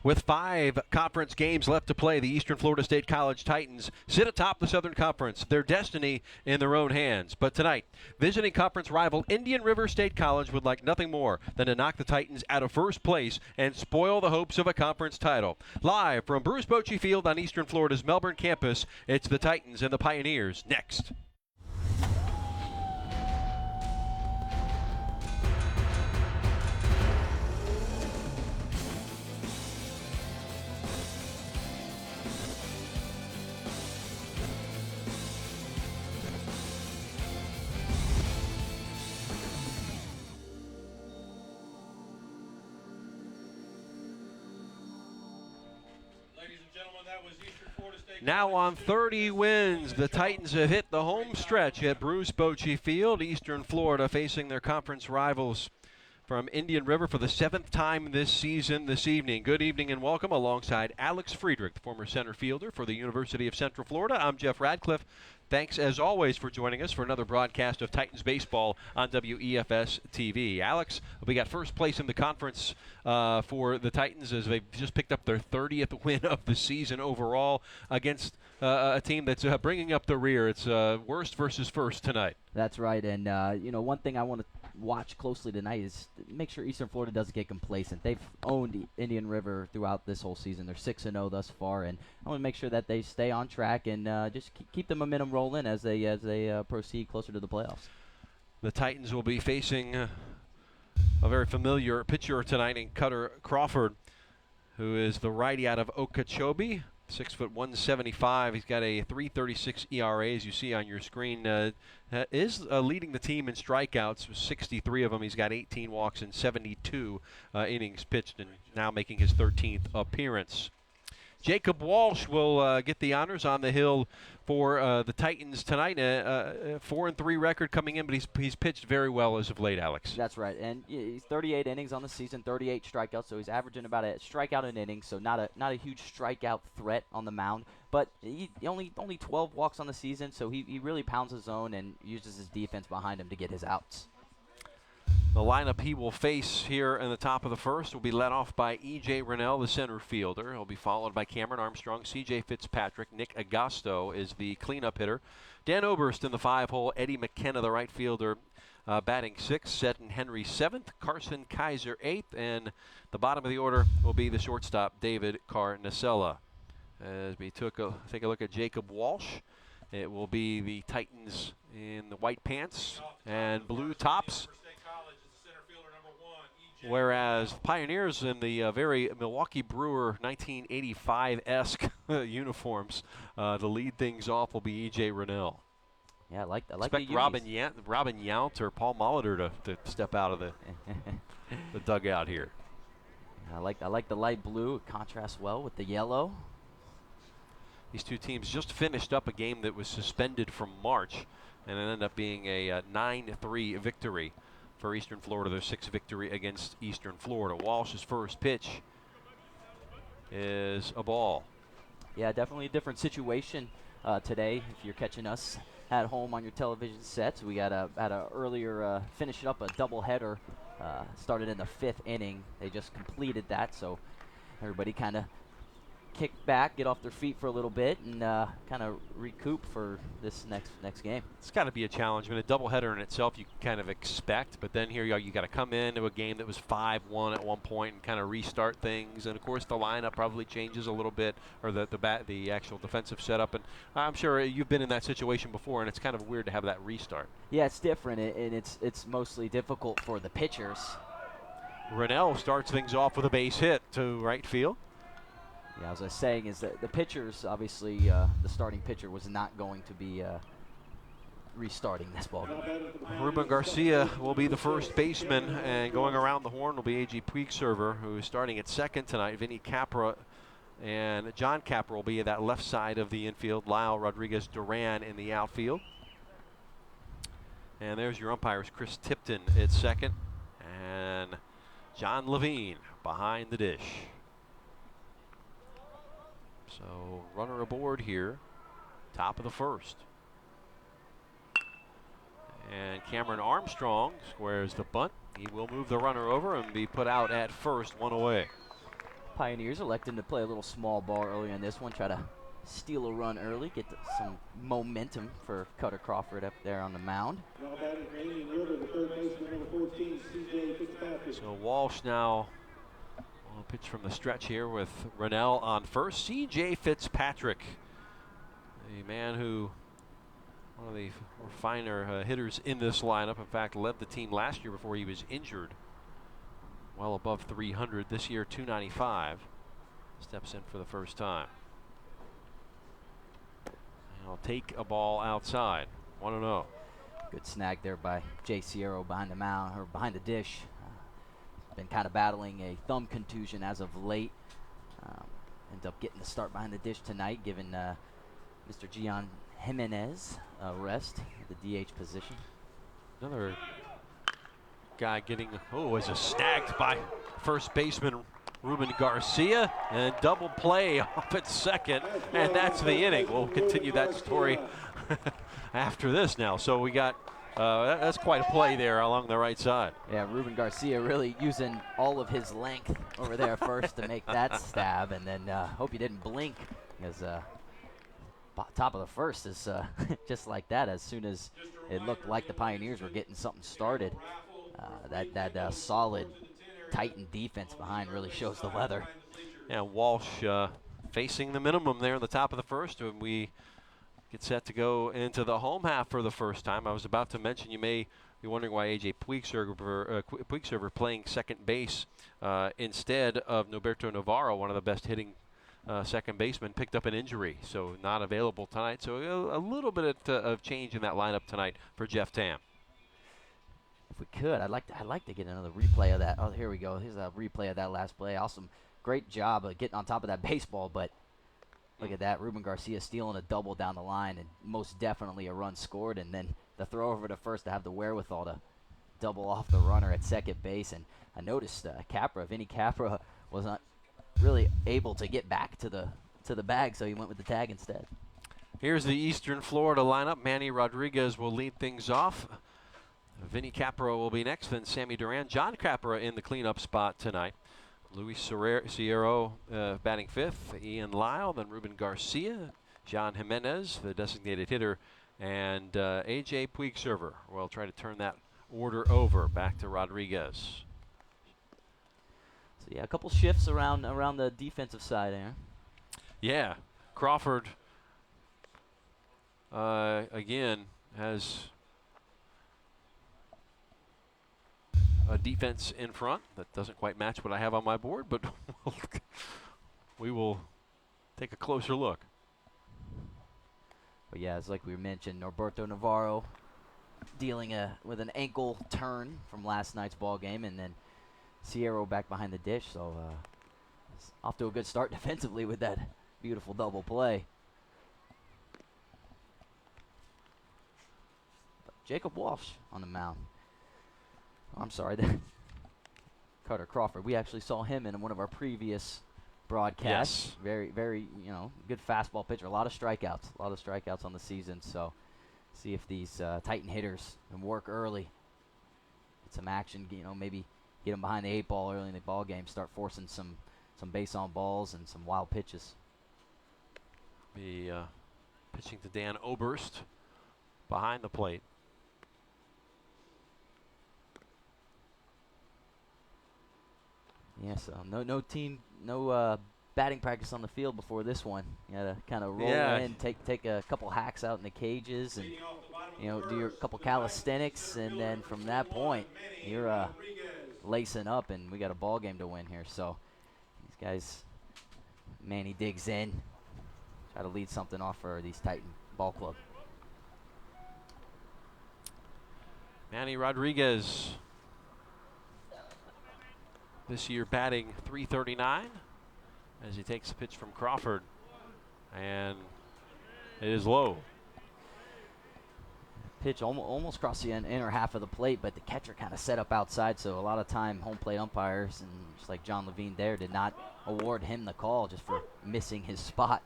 With 5 conference games left to play, the Eastern Florida State College Titans sit atop the Southern Conference, their destiny in their own hands. But tonight, visiting conference rival Indian River State College would like nothing more than to knock the Titans out of first place and spoil the hopes of a conference title. Live from Bruce Bochy Field on Eastern Florida's Melbourne campus, it's the Titans and the Pioneers next. Now on 30 wins, the Titans have hit the home stretch at Bruce Bochy Field. Eastern Florida facing their conference rivals from Indian River for the 7th time this season this evening. Good evening and welcome alongside Alex Friedrich, the former center fielder for the University of Central Florida. I'm Jeff Radcliffe. Thanks, as always, for joining us for another broadcast of Titans baseball on WEFS TV. Alex, we got first place in the conference for the Titans as they've just picked up their 30th win of the season overall against a team that's bringing up the rear. It's worst versus first tonight. That's right, and one thing I want to watch closely tonight is make sure Eastern Florida doesn't get complacent. They've owned Indian River throughout this whole season. They're 6-0 thus far, and I want to make sure that they stay on track and just keep the momentum rolling as they proceed closer to the playoffs. The Titans will be facing a very familiar pitcher tonight in Cutter Crawford, who is the righty out of Okeechobee. 6'1", 175. He's got a 3.36 ERA, as you see on your screen. Is leading the team in strikeouts, 63 of them. He's got 18 walks and 72 innings pitched, and now making his 13th appearance. Jacob Walsh will get the honors on the hill for the Titans tonight. 4-3 record coming in, but he's pitched very well as of late, Alex. That's right, and he's 38 innings on the season, 38 strikeouts, so he's averaging about a strikeout an inning, so not a huge strikeout threat on the mound. But he only 12 walks on the season, so he really pounds his zone and uses his defense behind him to get his outs. The lineup he will face here in the top of the first will be led off by E.J. Rennell, the center fielder. He'll be followed by Kameron Armstrong, CJ Fitzpatrick. Nick Agosto is the cleanup hitter. Dan Oberst in the 5-hole. Eddie McKenna, the right fielder, batting 6th. Seddon Henry 7th. Carson Kaiser 8th. And the bottom of the order will be the shortstop, David Carnacella. As we take a look at Jacob Walsh, it will be the Titans in the white pants and blue tops, whereas Pioneers in the very Milwaukee Brewer 1985-esque uniforms. To lead things off will be E.J. Rennell. Yeah, I like Expect the Robin Yount or Paul Molitor to step out of the dugout here. I like the light blue. It contrasts well with the yellow. These two teams just finished up a game that was suspended from March, and it ended up being a 9-3 victory for Eastern Florida, their 6th victory against Eastern Florida. Walsh's first pitch is a ball. Yeah, definitely a different situation today. If you're catching us at home on your television sets, we had a earlier finish up a doubleheader. Started in the 5th inning. They just completed that, so everybody kind of kick back, get off their feet for a little bit, and kind of recoup for this next game. It's got to be a challenge. I mean, a doubleheader in itself you can kind of expect, but then here you are, you got to come into a game that was 5-1 at one point and kind of restart things. And of course, the lineup probably changes a little bit, or the actual defensive setup. And I'm sure you've been in that situation before, and it's kind of weird to have that restart. Yeah, it's different, and it's mostly difficult for the pitchers. Rennell starts things off with a base hit to right field. Yeah, as I was saying, is that the pitchers, obviously, the starting pitcher was not going to be restarting this ball game. Ruben Garcia will be the first baseman, and going around the horn will be A.G. Puigserver, who is starting at second tonight. Vinny Capra and John Capra will be at that left side of the infield. Lisle Rodriguez Duran in the outfield. And there's your umpires, Chris Tipton at second, and John Levine behind the dish. So runner aboard here, top of the first. And Kameron Armstrong squares the bunt. He will move the runner over and be put out at first, one away. Pioneers electing to play a little small ball early in this one, try to steal a run early, get some momentum for Cutter Crawford up there on the mound. So Walsh now on a pitch from the stretch here with Rennell on first. CJ Fitzpatrick, a man who, one of the finer hitters in this lineup. In fact, led the team last year before he was injured. Well above 300 this year, 295. Steps in for the first time. And I'll take a ball outside. 1-0. Good snag there by Jay Sierra behind the mound, or behind the dish. Been kind of battling a thumb contusion as of late. Ends up getting the start behind the dish tonight, giving Mr. Gian Jimenez a rest at the DH position. Another guy getting, is snagged by first baseman Ruben Garcia, and double play off at second, and that's the inning. We'll continue that story after this now. So we got, that's quite a play there along the right side. Yeah, Ruben Garcia really using all of his length over there first to make that stab, and then hope he didn't blink, because top of the first is just like that. As soon as it looked like the Pioneers were getting something started, that solid Titan defense behind really shows the weather. Yeah, Walsh facing the minimum there in the top of the first, and we get set to go into the home half for the first time. I was about to mention, you may be wondering why A.J. Puigserver playing second base instead of Norberto Navarro, one of the best hitting second baseman, picked up an injury, so not available tonight. So a little bit of change in that lineup tonight for Jeff Tam. If we could, I'd like to get another replay of that. Oh, here we go. Here's a replay of that last play. Awesome, great job of getting on top of that baseball. But look at that, Ruben Garcia stealing a double down the line, and most definitely a run scored. And then the throw over to first to have the wherewithal to double off the runner at second base. And I noticed Vinny Capra was not really able to get back to the bag, so he went with the tag instead. Here's the Eastern Florida lineup. Manny Rodriguez will lead things off. Vinny Capra will be next, then Sammy Duran. John Capra in the cleanup spot tonight. Luis Sierra batting fifth. Ian Lisle, then Ruben Garcia. Gian Jimenez, the designated hitter, and A.J. Puigserver. We'll try to turn that order over back to Rodriguez. So yeah, a couple shifts around the defensive side there. Yeah, Crawford again has a defense in front that doesn't quite match what I have on my board, but we will take a closer look. But yeah, it's like we mentioned, Norberto Navarro dealing with an ankle turn from last night's ball game, and then Sierra back behind the dish. So it's off to a good start defensively with that beautiful double play. But Jacob Walsh on the mound. I'm sorry, Cutter Crawford. We actually saw him in one of our previous broadcasts. Yes. Very, very, good fastball pitcher. A lot of strikeouts on the season. So, see if these Titan hitters can work early, get some action. Maybe get them behind the 8 ball early in the ball game. Start forcing some base on balls and some wild pitches. Be pitching to Dan Oberst behind the plate. Yeah, so no batting practice on the field before this one. You got to kind of roll in, take a couple hacks out in the cages, and do your couple calisthenics, and then from that point, you're lacing up, and we got a ball game to win here. So these guys, Manny digs in, try to lead something off for these Titan ball club. Manny Rodriguez, this year batting .339 as he takes a pitch from Crawford, and it is low. Pitch almost crossed the inner half of the plate, but the catcher kind of set up outside, so a lot of time home plate umpires, and just like John Levine there, did not award him the call just for missing his spot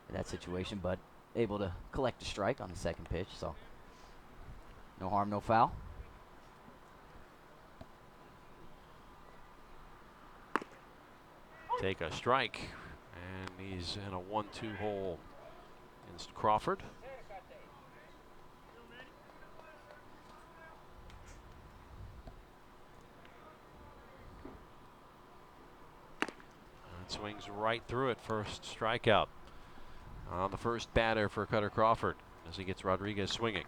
in that situation, but able to collect a strike on the second pitch, so no harm, no foul. take a strike, and he's in a 1-2 hole against Crawford. And swings right through it. First strikeout on the first batter for Cutter Crawford as he gets Rodriguez swinging.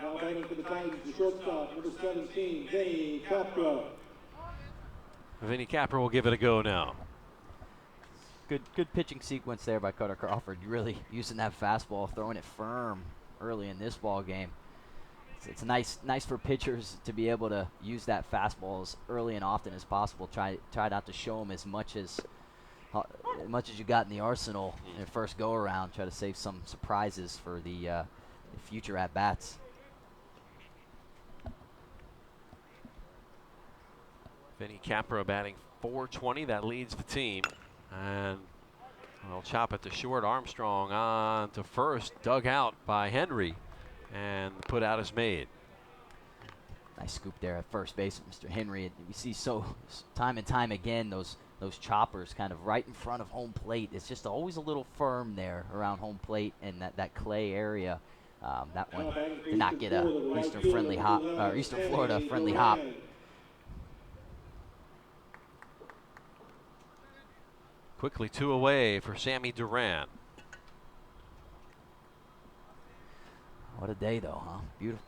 Now batting for the Titans, the shortstop, number 17, Vinny Capra. Vinny Capra will give it a go now. Good pitching sequence there by Cutter Crawford. Really using that fastball, throwing it firm early in this ball game. It's nice for pitchers to be able to use that fastball as early and often as possible. Try not to show them as much as you got in the arsenal in the first go around. Try to save some surprises for the future at bats. Vinny Capra batting .420. That leads the team. And I'll chop it to short. Armstrong on to first. Dug out by Henry. And the put out is made. Nice scoop there at first base with Mr. Henry. And we see so time and time again those choppers kind of right in front of home plate. It's just always a little firm there around home plate and that clay area. That one did not get a Eastern Florida friendly hop. Quickly 2 away for Sammy Duran. What a day though, huh?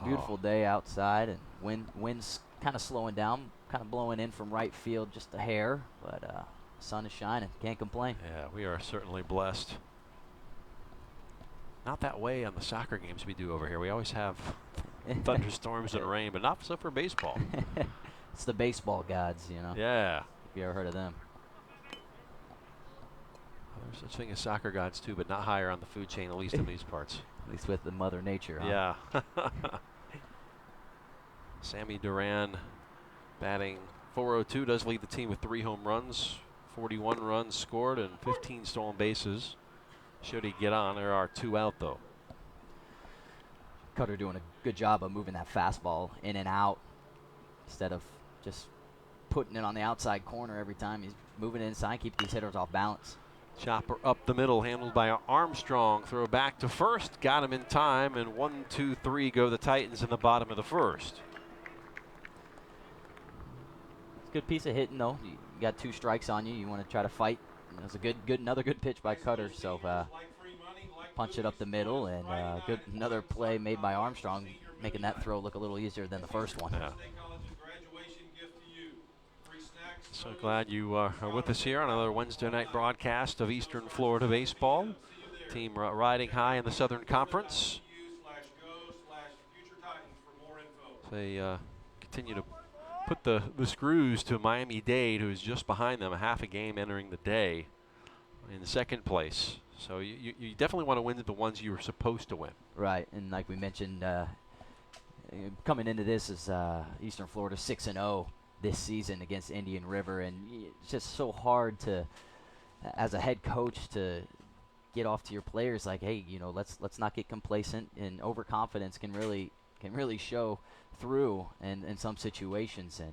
Beautiful day outside, and wind's kind of slowing down, kind of blowing in from right field just a hair, but sun is shining. Can't complain. Yeah, we are certainly blessed. Not that way on the soccer games we do over here. We always have thunderstorms and rain, but not so for baseball. It's the baseball gods, you know. Yeah. If you ever heard of them. There's such thing as soccer gods too, but not higher on the food chain, at least in these parts. At least with the Mother Nature, huh? Yeah. Sammy Duran batting .402, does lead the team with 3 home runs, 41 runs scored, and 15 stolen bases. Should he get on? There are 2 out though. Cutter doing a good job of moving that fastball in and out instead of just putting it on the outside corner every time. He's moving it inside, keep these hitters off balance. Chopper up the middle, handled by Armstrong. Throw back to first, got him in time, and 1, 2, 3 go the Titans in the bottom of the first. It's a good piece of hitting though. You got 2 strikes on you. You want to try to fight. It was another good pitch by Cutter. So punch it up the middle, and another play made by Armstrong, making that throw look a little easier than the first one. Yeah. So glad you are with us here on another Wednesday night broadcast of Eastern Florida baseball. Team riding high in the Southern Conference. They continue to put the screws to Miami-Dade, who is just behind them, a half a game entering the day in second place. So you definitely want to win the ones you were supposed to win. Right, and like we mentioned, coming into this is Eastern Florida 6-0. This season against Indian River, and it's just so hard to, as a head coach, to get off to your players like, hey, you know, let's not get complacent, and overconfidence can really show through in some situations, and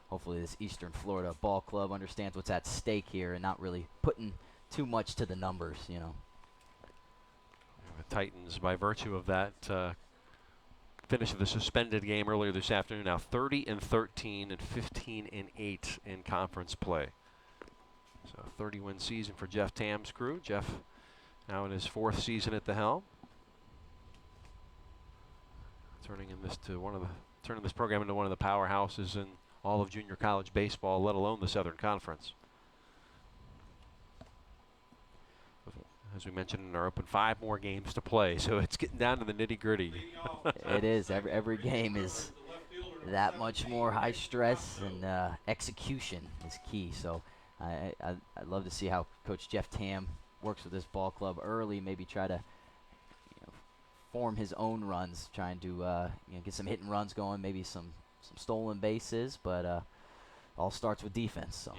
hopefully this Eastern Florida ball club understands what's at stake here and not really putting too much to the numbers, you know. The Titans, by virtue of that finish of the suspended game earlier this afternoon, now 30-13 and 15-8 in conference play. So 30-win season for Jeff Tam's crew. Jeff now in his 4th season at the helm, turning this program into one of the powerhouses in all of junior college baseball, let alone the Southern Conference. As we mentioned in our open, 5 more games to play, so it's getting down to the nitty-gritty. It is. Every game is that much more high stress, and execution is key. So I'd love to see how Coach Jeff Tam works with this ball club early, maybe try to form his own runs, trying to get some hit and runs going, maybe some stolen bases, but all starts with defense. So.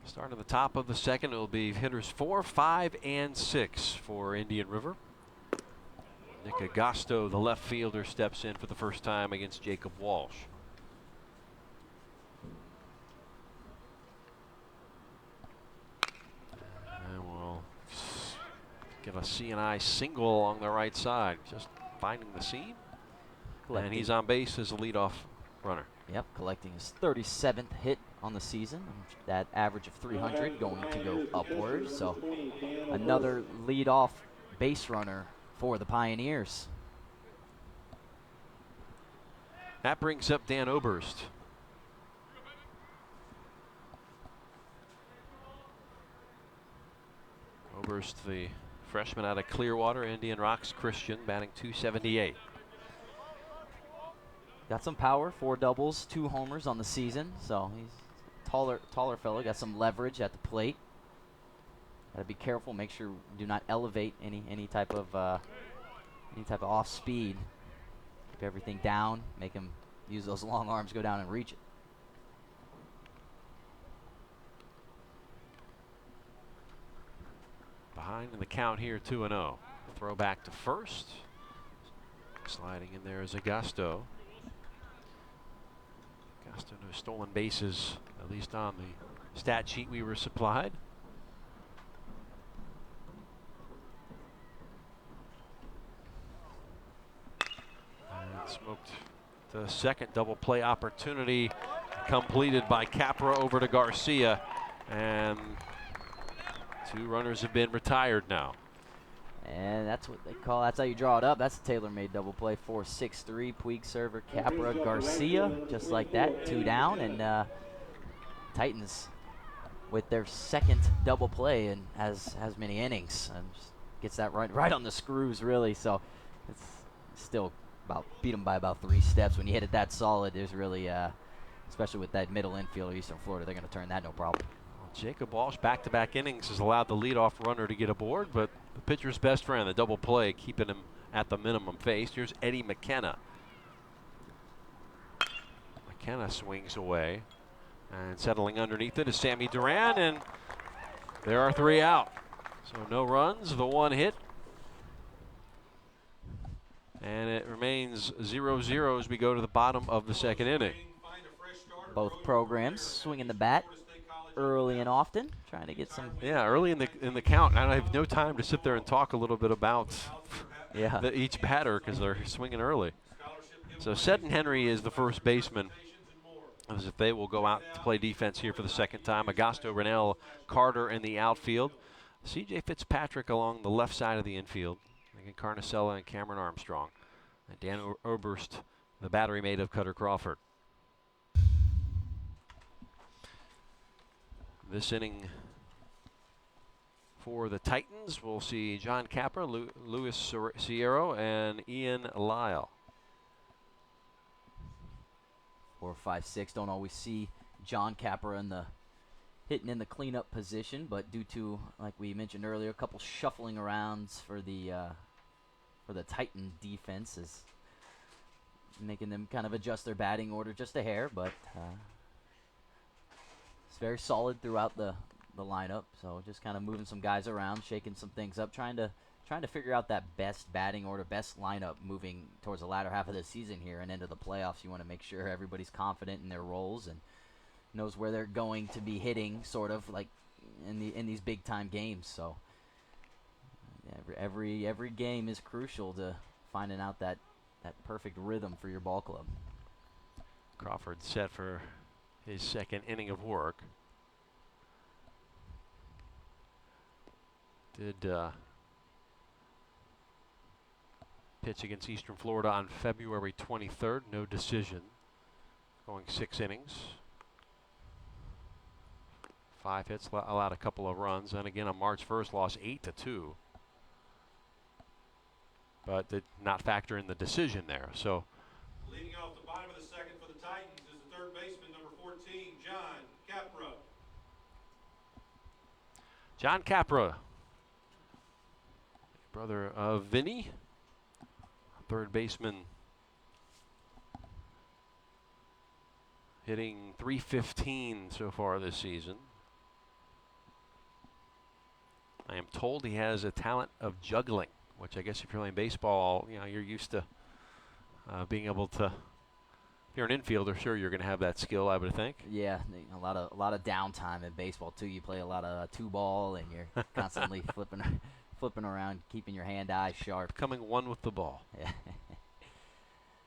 Start at the top of the second. It will be hitters 4, 5, and 6 for Indian River. Nick Agosto, the left fielder, steps in for the first time against Jacob Walsh. of a C&I single along the right side, just finding the seam. And he's on base as a leadoff runner. Yep, collecting his 37th hit on the season. That average of 300 going to go upward. So another leadoff base runner for the Pioneers. That brings up Dan Oberst. Oberst, the freshman out of Clearwater, Indian Rocks Christian, batting .278. Got some power, 4 doubles, 2 homers on the season. So he's a taller fellow, got some leverage at the plate. Got to be careful, make sure you do not elevate any type of off speed. Keep everything down, make him use those long arms, go down and reach it. Behind in the count here, 2-0. Throw back to first. Sliding in there is Agosto. Agosto, no stolen bases, at least on the stat sheet we were supplied. And smoked the second double play opportunity, completed by Capra over to Garcia. And 2 runners have been retired now. And that's what they call, that's how you draw it up. That's a tailor-made double play. 4-6-3, Puig server, Capra, Garcia, just like that, 2 down. And Titans with their second double play and has many innings and just gets that right on the screws, really. So it's still beat them by about 3 steps. When you hit it that solid, there's really, especially with that middle infield, Eastern Florida, they're going to turn that no problem. Jacob Walsh, back-to-back innings, has allowed the leadoff runner to get aboard, but the pitcher's best friend, the double play, keeping him at the minimum face. Here's Eddie McKenna. McKenna swings away, and settling underneath it is Sammy Duran, and there are 3 out. So no runs, the 1 hit. And it remains 0-0 as we go to the bottom of the second inning. Both programs swinging the bat early and often, trying to get some. Yeah, early in the count. I have no time to sit there and talk a little bit about each batter because they're swinging early. So Seddon Henry is the first baseman, as if they will go out to play defense here for the second time. Agosto, Rennell, Carter in the outfield. CJ Fitzpatrick along the left side of the infield. Again, Carnicella and Kameron Armstrong. And Dan Oberst, the battery mate of Cutter Crawford. This inning for the Titans, we'll see John Capra, Luis Sierro, and Ian Lisle. 4, 5, 6. Don't always see John Capra hitting in the cleanup position, but due to, like we mentioned earlier, a couple shuffling arounds for the Titan defense is making them kind of adjust their batting order just a hair, but it's very solid throughout the lineup. So just kind of moving some guys around, shaking some things up, trying to figure out that best batting order, best lineup moving towards the latter half of the season here and into the playoffs. You want to make sure everybody's confident in their roles and knows where they're going to be hitting, sort of like in these big time games. So every game is crucial to finding out that perfect rhythm for your ball club. Crawford set for his second inning of work. Did pitch against Eastern Florida on February 23rd. No decision. Going 6 innings. 5 hits, allowed a couple of runs. And again on March 1st, lost 8-2. But did not factor in the decision there. So leading off the bottom of the second for the Titans is the third baseman, number 14, John Capra. John Capra, brother of Vinny, third baseman, hitting .315 so far this season. I am told he has a talent of juggling, which I guess if you're playing baseball, you're used to being able to. If you're an infielder, sure you're going to have that skill, I would think. Yeah, a lot of downtime in baseball too. You play a lot of 2-ball, and you're constantly flipping flipping around, keeping your hand-eye sharp. Becoming one with the ball. Yeah.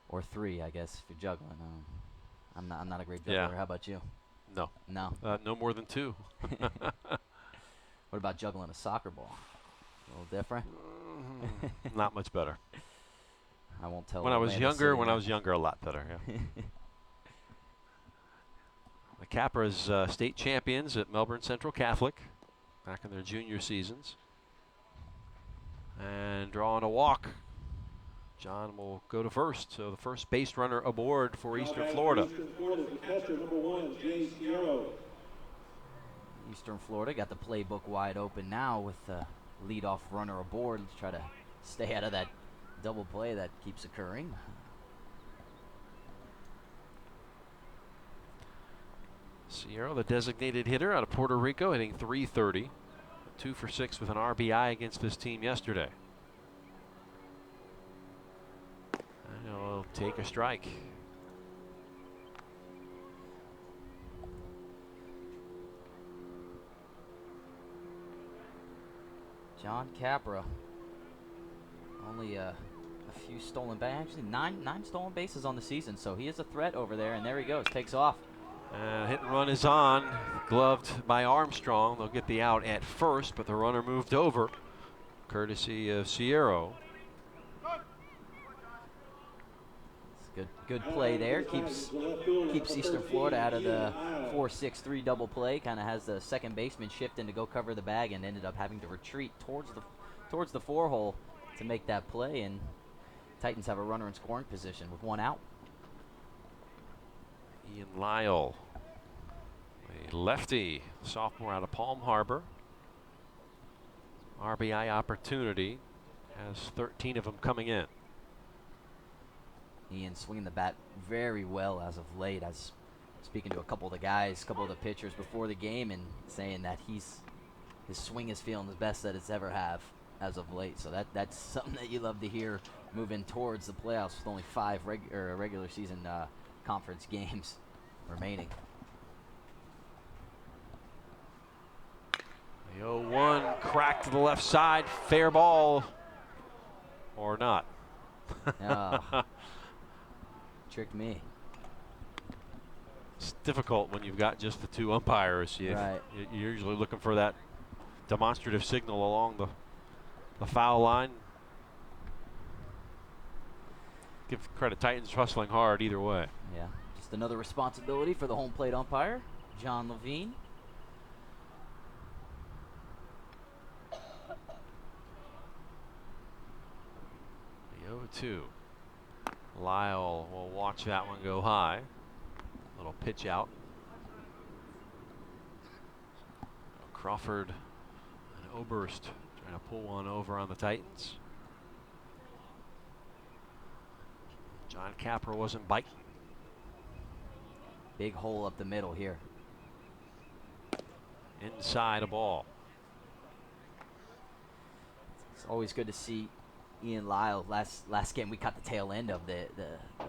Or 3, I guess, if you're juggling. I'm not a great juggler. Yeah. How about you? No. No. No more than 2. What about juggling a soccer ball? A little different? Not much better. I won't tell. When I was Atlanta younger, a lot better. Yeah. The Capra's state champions at Melbourne Central Catholic back in their junior seasons. And drawing a walk. John will go to first. So the first base runner aboard for Eastern Florida. Eastern Florida, the catcher, number 1, Jay Sierra. Eastern Florida got the playbook wide open now with the leadoff runner aboard to try to stay out of that double play that keeps occurring. Sierra, the designated hitter out of Puerto Rico, hitting .330. 2 for 6 with an RBI against this team yesterday. And he'll take a strike. John Capra, only a few stolen bases, actually nine stolen bases on the season, so he is a threat over there, and there he goes, takes off. Hit and run is on, gloved by Armstrong. They'll get the out at first, but the runner moved over, courtesy of Sierra. Good play there. Keeps Eastern Florida out of the 4-6-3 double play. Kind of has the second baseman shifting to go cover the bag, and ended up having to retreat towards the 4-hole to make that play. And Titans have a runner in scoring position with 1 out. Ian Lisle, a lefty, sophomore out of Palm Harbor. RBI opportunity, has 13 of them coming in. Ian swinging the bat very well as of late. I was speaking to a couple of the guys, a couple of the pitchers before the game, and saying that his swing is feeling the best that it's ever have as of late. So that's something that you love to hear moving towards the playoffs with only 5 regular season conference games remaining. The 0-1 crack to the left side, fair ball or not. Oh. Tricked me. It's difficult when you've got just the 2 umpires. Right. You're usually looking for that demonstrative signal along the foul line. Give credit, Titans hustling hard either way. Yeah, just another responsibility for the home plate umpire, John Levine. The 0-2. Lisle will watch that one go high. Little pitch out. Crawford and Oberst trying to pull one over on the Titans. John Capra wasn't biting. Big hole up the middle here. Inside a ball. It's always good to see Ian Lisle. Last game we caught the tail end of the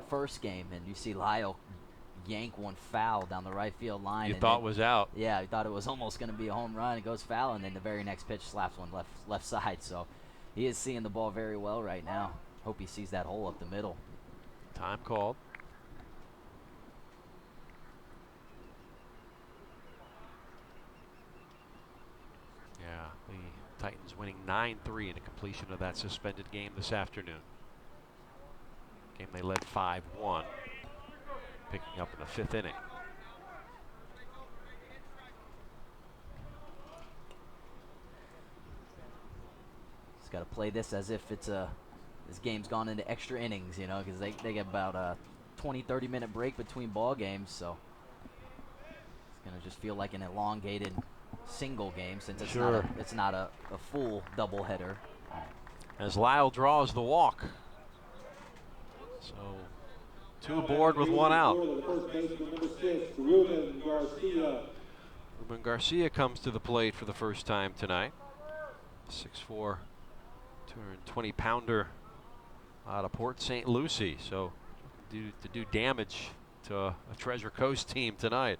first game, and you see Lisle yank one foul down the right field line. You thought was out. Yeah, I thought it was almost going to be a home run. It goes foul, and then the very next pitch slaps one left side. So he is seeing the ball very well right now. Hope he sees that hole up the middle. Time called. Yeah, the Titans winning 9-3 in a completion of that suspended game this afternoon. Game they led 5-1, picking up in the 5th inning. Just got to play this as if it's this game's gone into extra innings, you know, because they get about a 20-30 minute break between ball games, so it's gonna just feel like an elongated single game since it's not a full doubleheader. As Lisle draws the walk. So 2 aboard with 1 out. The first baseman, number 6, Ruben Garcia. Ruben Garcia comes to the plate for the first time tonight. 6'4", 220-pounder out of Port St. Lucie. So to do damage to a Treasure Coast team tonight.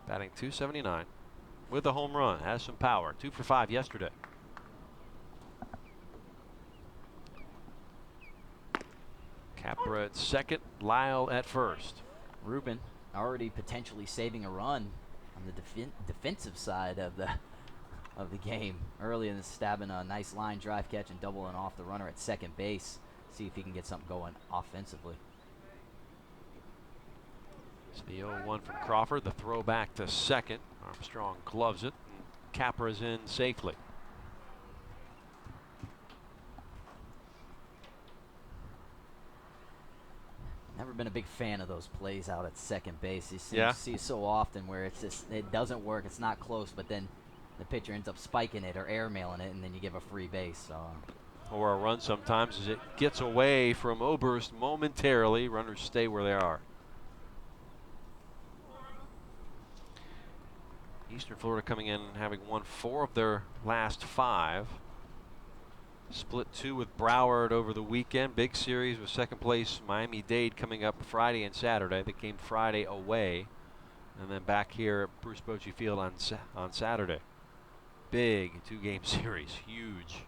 Batting .279 with a home run. Has some power. 2 for 5 yesterday. Capra at second, Lisle at first. Ruben already potentially saving a run on the defensive side of the game early in the stabbing a nice line drive catch and doubling off the runner at second base. See if he can get something going offensively. It's the 0-1 from Crawford. The throw back to second. Armstrong gloves it, and Capra's in safely. Never been a big fan of those plays out at second base. You Yeah. see so often where it's just, it doesn't work, it's not close, but then the pitcher ends up spiking it or airmailing it, and then you give a free base. So. Or a run sometimes as it gets away from Oberst momentarily. Runners stay where they are. Eastern Florida coming in and having won 4 of their last 5. Split 2 with Broward over the weekend. Big series with second place Miami-Dade coming up Friday and Saturday. They came Friday away, and then back here at Bruce Bochy Field on Saturday. Big 2-game series, huge.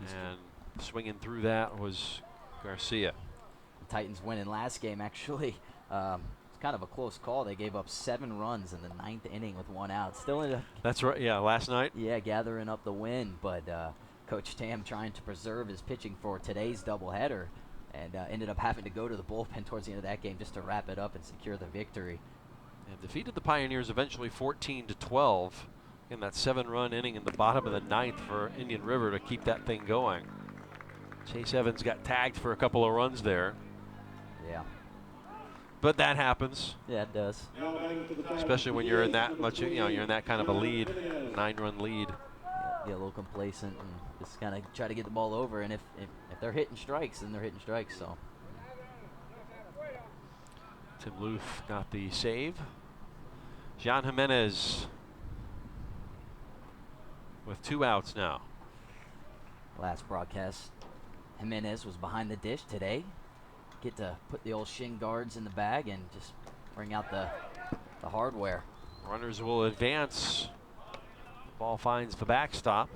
And swinging through that was Garcia. The Titans winning last game, actually. It's kind of a close call. They gave up 7 runs in the 9th inning with 1 out. Still ended up. That's right. Yeah, last night. Yeah, gathering up the win, but Coach Tam trying to preserve his pitching for today's doubleheader, and ended up having to go to the bullpen towards the end of that game just to wrap it up and secure the victory. And defeated the Pioneers eventually 14-12 in that 7-run inning in the bottom of the 9th for Indian River to keep that thing going. Chase Evans got tagged for a couple of runs there. Yeah. But that happens. Yeah, it does. Especially when you're in that much, you're in that kind of a lead, 9-run lead. Yeah, get a little complacent and just kind of try to get the ball over. And if they're hitting strikes, then they're hitting strikes. So. Tim Luth got the save. Jean Jimenez with 2 outs now. Last broadcast, Jimenez was behind the dish today. Get to put the old shin guards in the bag and just bring out the hardware. Runners will advance. Ball finds the backstop.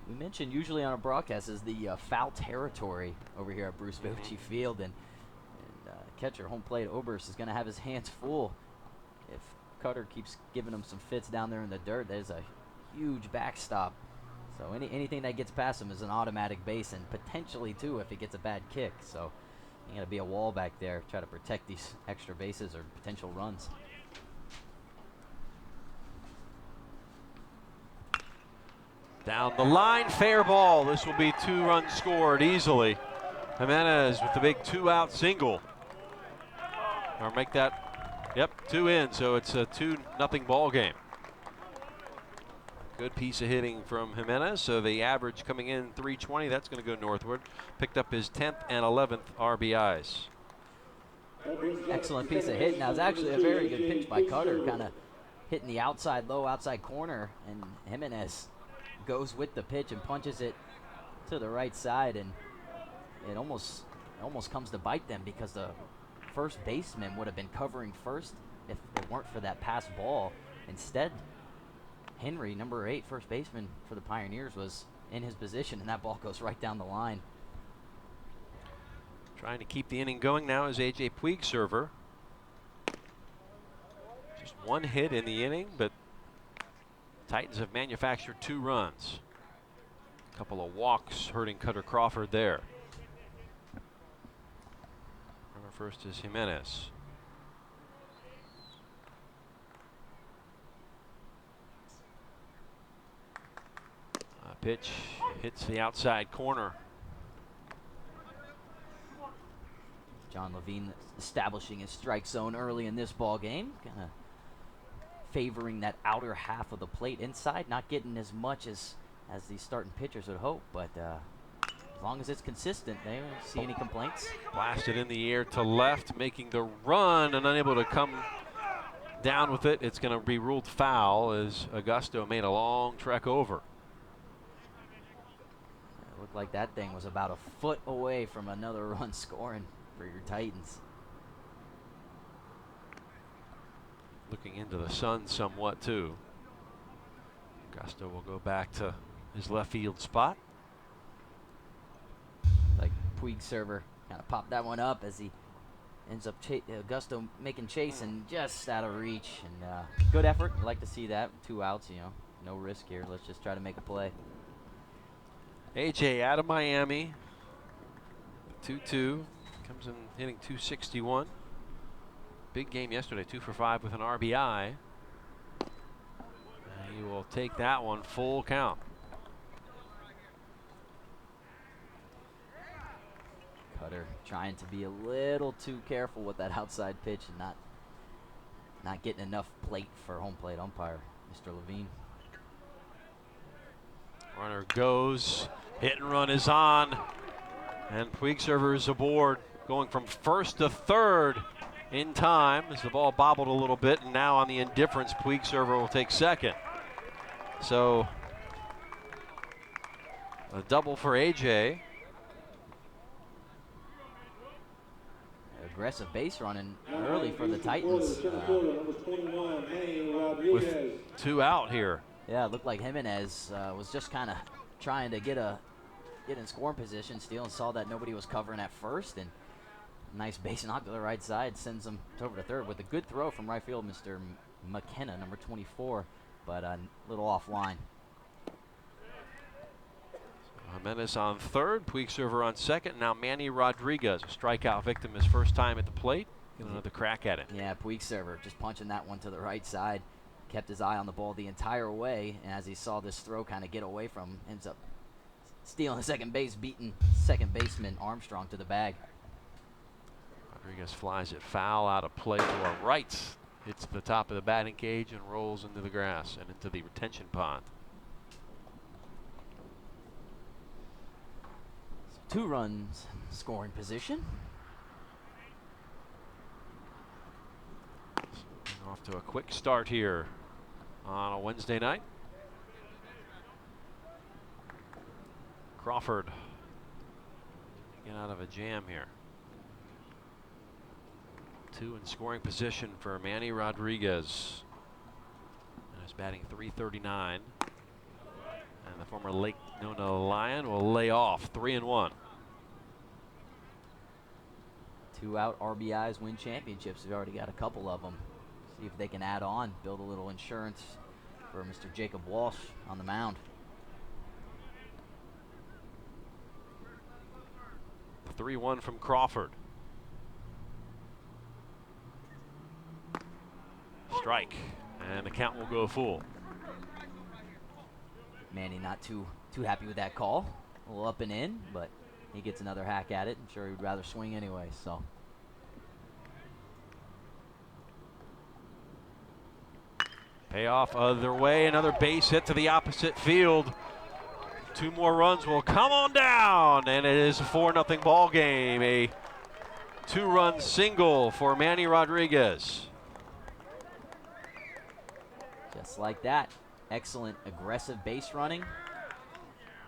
We mentioned usually on a broadcast is the foul territory over here at Bruce Bochy Field, and catcher home plate Oberst is going to have his hands full. If Cutter keeps giving him some fits down there in the dirt, there's a huge backstop. So anything that gets past him is an automatic base, and potentially too if he gets a bad kick. So you got to be a wall back there, try to protect these extra bases or potential runs. Down the line, fair ball. This will be 2 runs scored easily. Jimenez with the big 2-out single. Or make that, yep, 2 in, so it's a 2-0 ball game. Good piece of hitting from Jimenez, so the average coming in 320, that's going to go northward. Picked up his 10th and 11th RBIs. Excellent piece of hit. Now, it's actually a very good pitch by Cutter, kind of hitting the outside, low outside corner, and Jimenez goes with the pitch and punches it to the right side, and it almost comes to bite them because the first baseman would have been covering first if it weren't for that pass ball. Instead, Henry, number 8, first baseman for the Pioneers, was in his position, and that ball goes right down the line. Trying to keep the inning going now is A.J. Puig, server. Just 1 hit in the inning, but Titans have manufactured 2 runs. A couple of walks hurting Cutter Crawford there. Runner first is Jimenez. Pitch hits the outside corner. John Levine establishing his strike zone early in this ball game, kind of favoring that outer half of the plate inside, not getting as much as these starting pitchers would hope, but as long as it's consistent, they don't see any complaints. Blasted in the air to left, making the run and unable to come down with it. It's going to be ruled foul as Agosto made a long trek over. It looked like that thing was about a foot away from another run scoring for your Titans. Looking into the sun somewhat too. Agosto will go back to his left field spot. Like Puig server kind of popped that one up as he ends up Agosto making chase and just out of reach. And good effort. I'd like to see that. 2 outs, you know, no risk here. Let's just try to make a play. AJ out of Miami. 2-2. Comes in hitting .261. Big game yesterday, 2 for 5 with an RBI. And he will take that one full count. Cutter trying to be a little too careful with that outside pitch and not getting enough plate for home plate umpire, Mr. Levine. Runner goes. Hit and run is on. And Puig server is aboard, going from first to third in time as the ball bobbled a little bit, and now on the indifference, Puig server will take second. So a double for AJ. Aggressive base running early for the Titans. With 2 out here. Yeah, it looked like Jimenez was just kind of trying to get in scoring position. Steele saw that nobody was covering at first, and nice base knock to the right side sends him over to third with a good throw from right field, Mr. McKenna, number 24, but a little offline. Jimenez on third, Puig server on second. Now Manny Rodriguez, a strikeout victim, his first time at the plate. Get another crack at it. Yeah, Puig server just punching that one to the right side. Kept his eye on the ball the entire way, and as he saw this throw kind of get away from him, ends up stealing second base, beating second baseman Armstrong to the bag. Rodriguez flies it foul out of play to our right. Hits the top of the batting cage and rolls into the grass and into the retention pond. So 2 runs scoring position. Off to a quick start here on a Wednesday night. Crawford get out of a jam here. 2 in scoring position for Manny Rodriguez. And he's batting .339. And the former Lake Nona Lion will lay off 3-1. 2 out RBIs win championships. We've already got a couple of them. See if they can add on, build a little insurance for Mr. Jacob Walsh on the mound. 3-1 from Crawford. Strike, and the count will go full. Manny not too happy with that call. A little up and in, but he gets another hack at it. I'm sure he'd rather swing anyway, so. Payoff other way, another base hit to the opposite field. 2 more runs will come on down, and it is a 4-0 ball game. A 2-run single for Manny Rodriguez. Just like that. Excellent aggressive base running.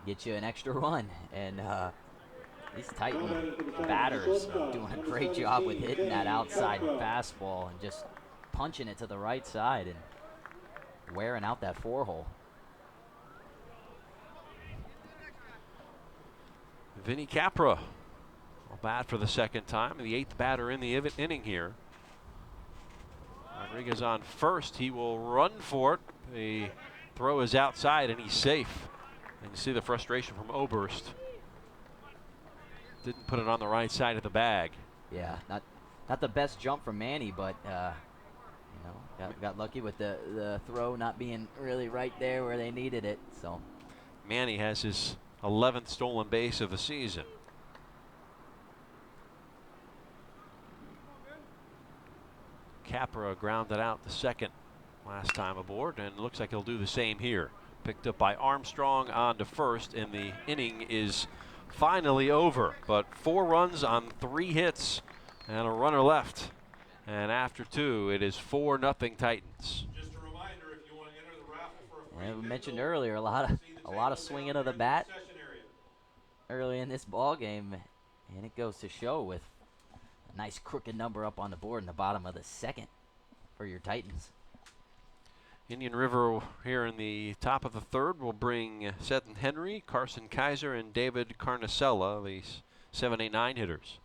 Get you an extra run. And these Titan batters are doing a great job with hitting that outside fastball and just punching it to the right side and wearing out that 4-hole. Vinny Capra will bat for the second time, the 8th batter in the inning here. Rodriguez on first. He will run for it. The throw is outside and he's safe. And you see the frustration from Oberst. Didn't put it on the right side of the bag. Yeah, not the best jump from Manny, but you know, got lucky with the throw not being really right there where they needed it. So Manny has his 11th stolen base of the season. Capra grounded out the second last time aboard, and looks like he'll do the same here. Picked up by Armstrong on to first, and the inning is finally over. But 4 runs on 3 hits and a runner left. And after 2, it is 4-0 Titans. Just a reminder, if you want to enter the raffle for a free as we ticket, mentioned earlier, a lot of swinging of the bat session area. early in this ball game, and it goes to show with a nice crooked number up on the board in the bottom of the second for your Titans. Indian River here in the top of the third will bring Seddon Henry, Carson Kaiser, and David Carnicella, these 7, 8, 9 hitters.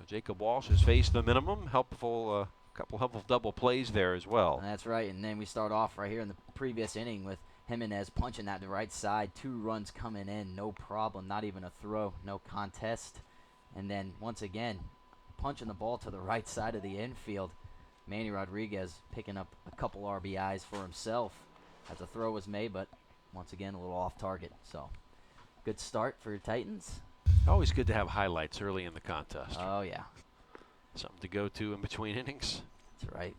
Jacob Walsh has faced the minimum. Helpful, couple helpful double plays there as well. That's right, and then we start off right here in the previous inning with Jimenez punching that to the right side. 2 runs coming in, no problem, not even a throw, no contest. And then once again, punching the ball to the right side of the infield. Manny Rodriguez picking up a couple RBIs for himself as a throw was made, but once again a little off target. So good start for your Titans. Always good to have highlights early in the contest. Oh yeah, something to go to in between innings. that's right.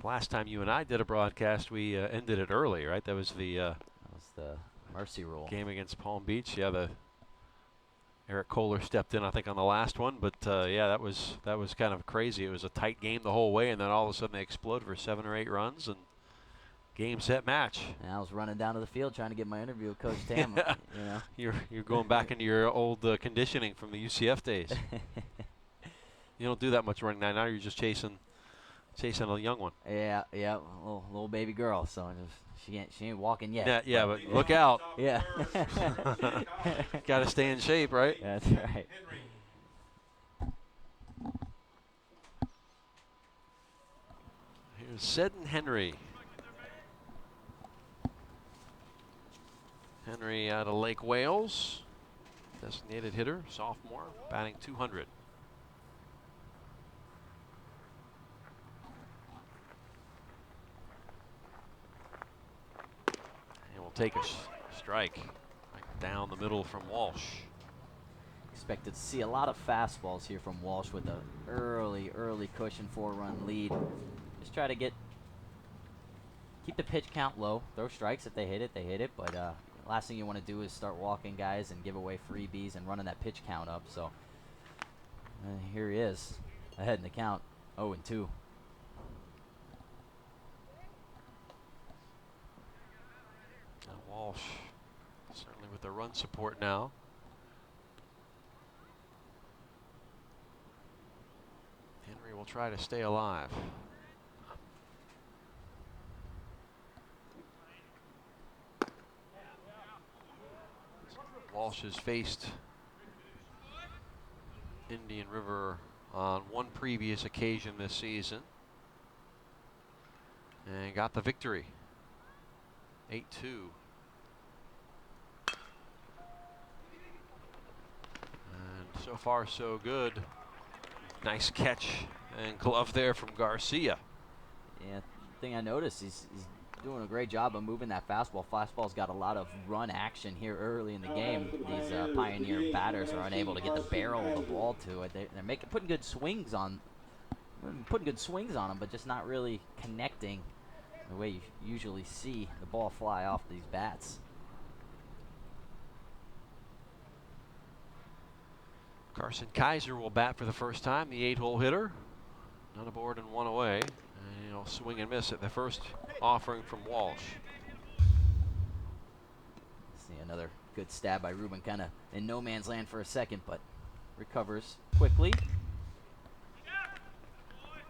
Last time you and I did a broadcast, we ended it early, right? That was the mercy rule game against Palm Beach. Yeah, the Eric Kohler stepped in, I think, on the last one, but yeah, that was kind of crazy. It was a tight game the whole way, and then all of a sudden they exploded for 7 or 8 runs, and game, set, match. And I was running down to the field trying to get my interview with Coach Tam. You know, you're going back into your old conditioning from the UCF days. You don't do that much running now. Now you're just chasing a young one. Yeah, little baby girl. So she ain't walking yet. Yeah, but look out. Yeah. Got to stay in shape, right? That's right. Here's Seddon Henry. Henry out of Lake Wales, designated hitter, sophomore, batting .200. And we'll take a strike right down the middle from Walsh. Expected to see a lot of fastballs here from Walsh with an early cushion 4-run lead. Just try to keep the pitch count low. Throw strikes. If they hit it, but last thing you want to do is start walking guys and give away freebies and running that pitch count up. So here he is, ahead in the count, 0-2. Walsh certainly with the run support now. Henry will try to stay alive. Walsh has faced Indian River on one previous occasion this season and got the victory, 8-2. And so far so good. Nice catch and glove there from Garcia. Yeah, the thing I noticed, he's doing a great job of moving that fastball. Fastball's got a lot of run action here early in the game. These Pioneer batters are unable to get the barrel of the ball to it. They're putting good swings on them, but just not really connecting the way you usually see the ball fly off these bats. Carson Kaiser will bat for the first time, the 8-hole hitter. None aboard and 1 away. And he'll swing and miss at the first offering from Walsh. See another good stab by Ruben, kind of in no man's land for a second, but recovers quickly.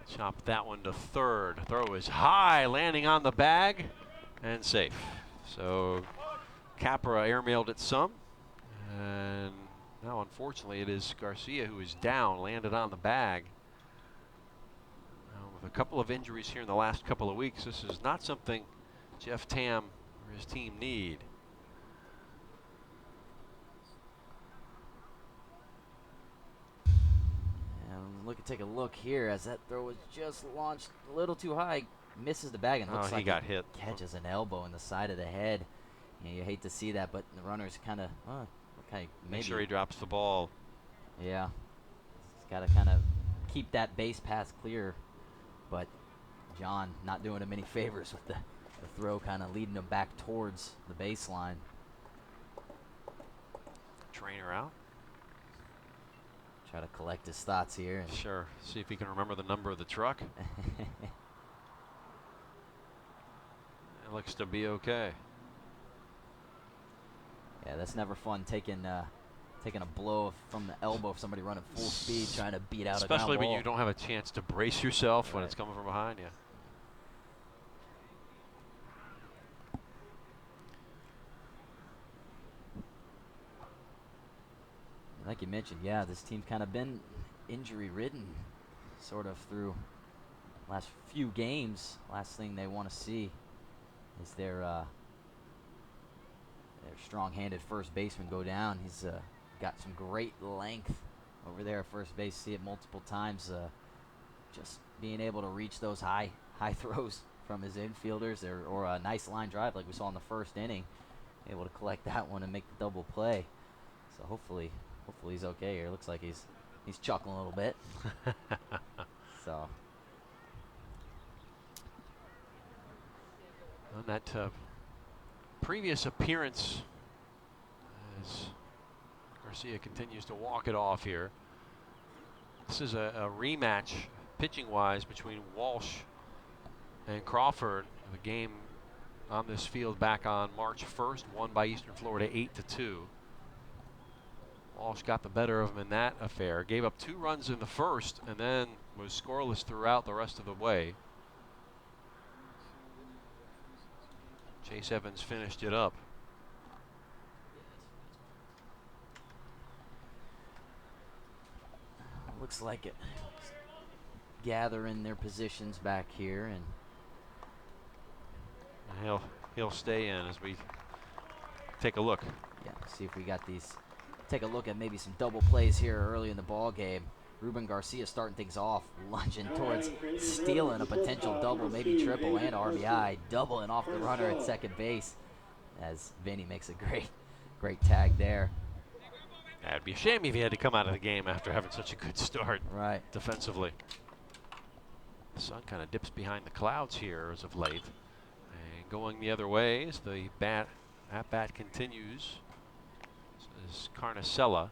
Chop that one to third. Throw is high, landing on the bag and safe. So Capra airmailed it some, and now unfortunately it is Garcia who is down, landed on the bag. With a couple of injuries here in the last couple of weeks, this is not something Jeff Tam or his team need. Take a look here as that throw was just launched a little too high, misses the bag, and looks like he got hit. Catches an elbow in the side of the head. You hate to see that, but the runner's kind of okay. Make sure he drops the ball. Yeah, he's got to kind of keep that base pass clear, but John not doing him any favors with the throw, kind of leading him back towards the baseline. Trainer out. Try to collect his thoughts here. Sure. See if he can remember the number of the truck. It looks to be okay. Yeah, that's never fun taking a blow from the elbow of somebody running full speed trying to beat out especially a ground when ball. you don't have a chance to brace yourself when it's coming from behind you. Like you mentioned, yeah, this team's kind of been injury-ridden, sort of through last few games. Last thing they want to see is their strong-handed first baseman go down. He's got some great length over there at first base. See it multiple times. Just being able to reach those high throws from his infielders, or a nice line drive like we saw in the first inning. Able to collect that one and make the double play. So hopefully he's okay here. Looks like he's chuckling a little bit. So on that previous appearance, as Garcia continues to walk it off here. This is a rematch pitching-wise between Walsh and Crawford. The game on this field back on March 1st, won by Eastern Florida 8-2. Walsh got the better of him in that affair. Gave up 2 runs in the first and then was scoreless throughout the rest of the way. Chase Evans finished it up. looks like it. Gathering their positions back here, and he'll stay in as we take a look. Yeah, see if we got these. Take a look at maybe some double plays here early in the ball game. Ruben Garcia starting things off, lunging towards stealing a potential double, maybe triple and RBI, doubling off the runner at second base as Vinny makes a great tag there. It'd be a shame if he had to come out of the game after having such a good start defensively. The sun kind of dips behind the clouds here as of late. And going the other way as the at-bat continues. This is Carnicella.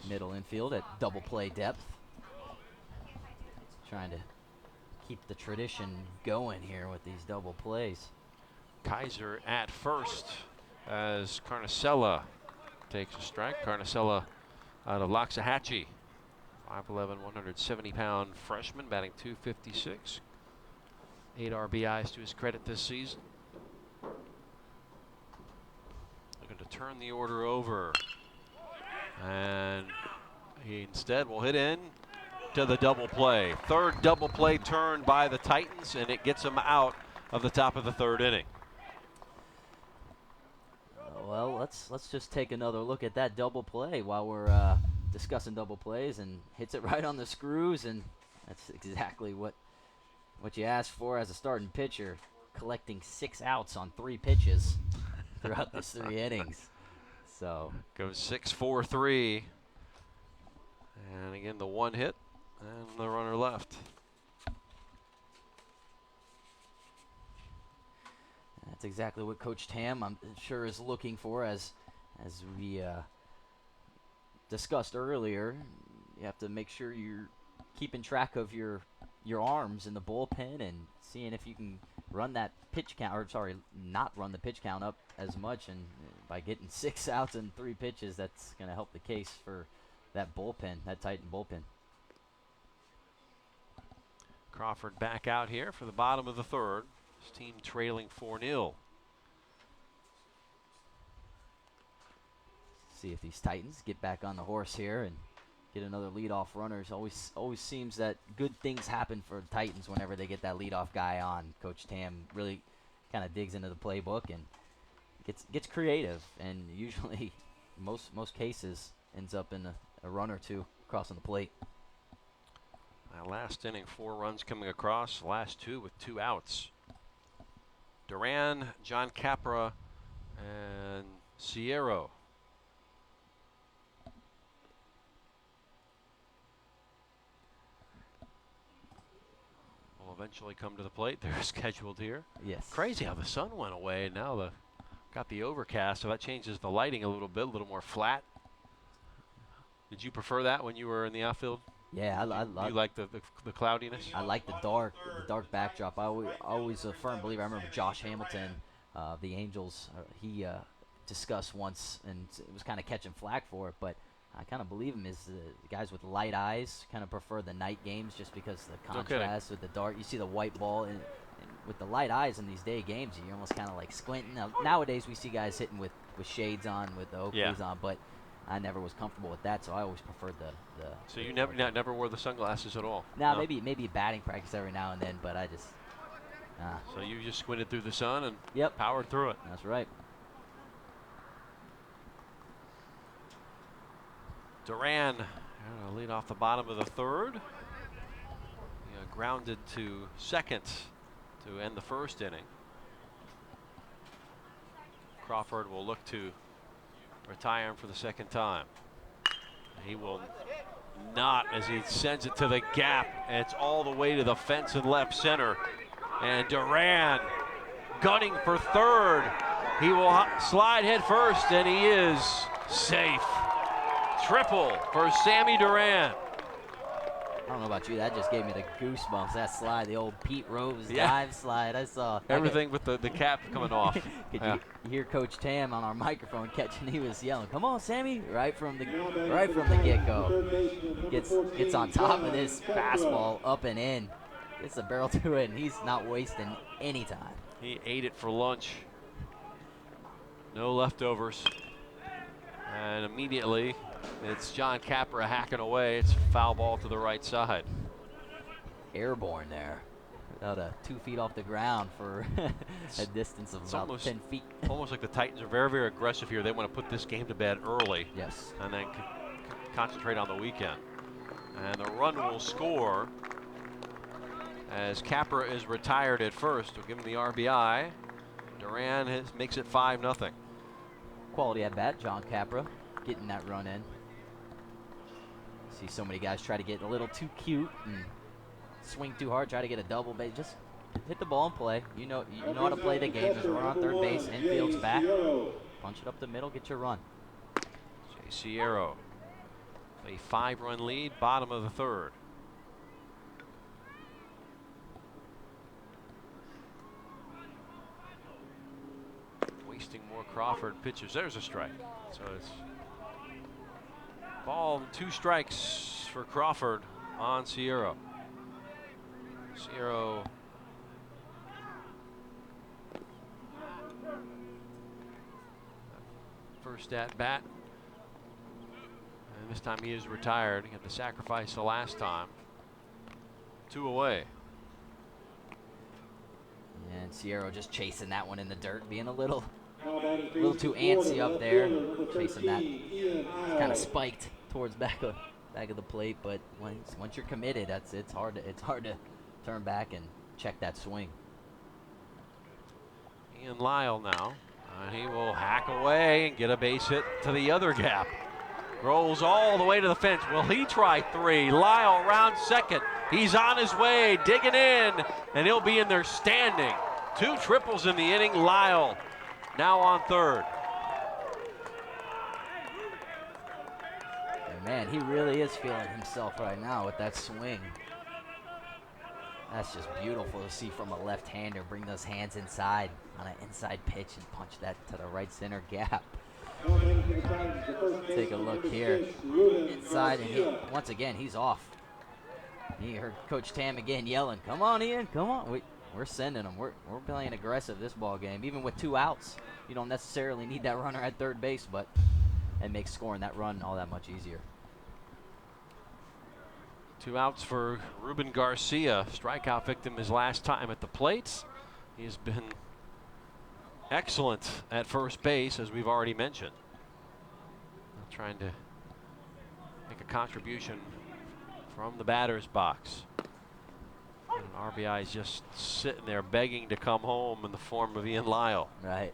Middle infield at double play depth. Trying to keep the tradition going here with these double plays. Kaiser at first as Carnicella takes a strike. Carnicella out of Loxahatchee. 5'11", 170-pound freshman, batting .256. 8 RBIs to his credit this season. Looking to turn the order over. And he instead will hit in to the double play. Third double play turn by the Titans, and it gets them out of the top of the third inning. Well, let's just take another look at that double play while we're discussing double plays, and hits it right on the screws, and that's exactly what you asked for as a starting pitcher, collecting 6 outs on 3 pitches throughout these 3 innings. So goes 6-4-3, and again the one hit and the runner left. That's exactly what Coach Tam, I'm sure, is looking for. As we discussed earlier, you have to make sure you're keeping track of your arms in the bullpen and seeing if you can run that pitch count, or sorry, not run the pitch count up as much. And by getting 6 outs and 3 pitches, that's going to help the case for that bullpen, that Titan bullpen. Crawford back out here for the bottom of the third. His team trailing 4-0. See if these Titans get back on the horse here and get another leadoff runner. It always seems that good things happen for the Titans whenever they get that leadoff guy on. Coach Tam really kind of digs into the playbook and gets creative, and usually most cases ends up in a run or two crossing the plate. Last inning, 4 runs coming across. Last 2 with 2 outs. Duran, John Capra, and Sierro. Will eventually come to the plate. They're scheduled here. Yes. Crazy how the sun went away. Now got the overcast, so that changes the lighting a little more flat. Did you prefer that when you were in the outfield? Yeah, you like the cloudiness? I like the dark backdrop. I always a firm believer. I remember Josh Hamilton, the Angels. He discussed once, and it was kind of catching flack for it, but I kind of believe him. Is the guys with light eyes kind of prefer the night games just because the contrast with the dark. You see the white ball with the light eyes in these day games, you're almost kind of like squinting. Now, nowadays we see guys hitting with shades on, with the Oakleys on, but I never was comfortable with that, so I always preferred the So you never wore the sunglasses at all? Now, maybe batting practice every now and then, but I just. So you just squinted through the sun and Yep. powered through it. That's right. Duran lead off the bottom of the third. Grounded to second to end the first inning. Crawford will look to retire him for the second time. He will not, as he sends it to the gap. It's all the way to the fence in left center. And Duran gunning for third. He will slide head first, and he is safe. Triple for Sammy Duran. I don't know about you, that just gave me the goosebumps. That slide, the old Pete Rose dive slide. I saw everything with the cap coming off. Could you hear Coach Tam on our microphone catching? He was yelling, "Come on, Sammy!" Right from the get-go. Gets on top of this fastball, up and in. Gets the barrel to it, and he's not wasting any time. He ate it for lunch. No leftovers. And immediately, it's John Capra hacking away. It's foul ball to the right side. Airborne there. About 2 feet off the ground for a distance of about 10 feet. Almost like the Titans are very, very aggressive here. They want to put this game to bed early. Yes. And then concentrate on the weekend. And the run will score as Capra is retired at first. We'll give him the RBI. Duran makes it 5-0. Quality at bat, John Capra getting that run in. See so many guys try to get a little too cute and swing too hard, try to get a double base. Just hit the ball and play. You know how to play the game. Just run on third base, infield's back. Punch it up the middle, get your run. Jay Sierra, a 5-run lead, bottom of the third. Wasting more Crawford pitches. There's a strike. So it's ball, 2 strikes for Crawford on Sierra. Sierra first at bat. And this time he is retired. He had to sacrifice the last time. 2 away. And Sierra just chasing that one in the dirt, being a little too antsy up there, chasing that. Kind of spiked towards back of the plate, but once you're committed, it's hard to turn back and check that swing. Ian Lisle now, he will hack away and get a base hit to the other gap. Rolls all the way to the fence. Will he try 3? Lisle round second. He's on his way, digging in, and he'll be in there standing. 2 triples in the inning. Lisle now on third. And man, he really is feeling himself right now with that swing. That's just beautiful to see from a left-hander. Bring those hands inside on an inside pitch and punch that to the right center gap. Take a look here. Inside and hit. Once again, he's off. You heard Coach Tam again yelling, "Come on, Ian, come on." We're sending them. We're playing aggressive this ball game. Even with 2 outs, you don't necessarily need that runner at third base, but it makes scoring that run all that much easier. 2 outs for Ruben Garcia. Strikeout victim his last time at the plate. He's been excellent at first base, as we've already mentioned. Trying to make a contribution from the batter's box. And RBI is just sitting there begging to come home in the form of Ian Lisle. Right.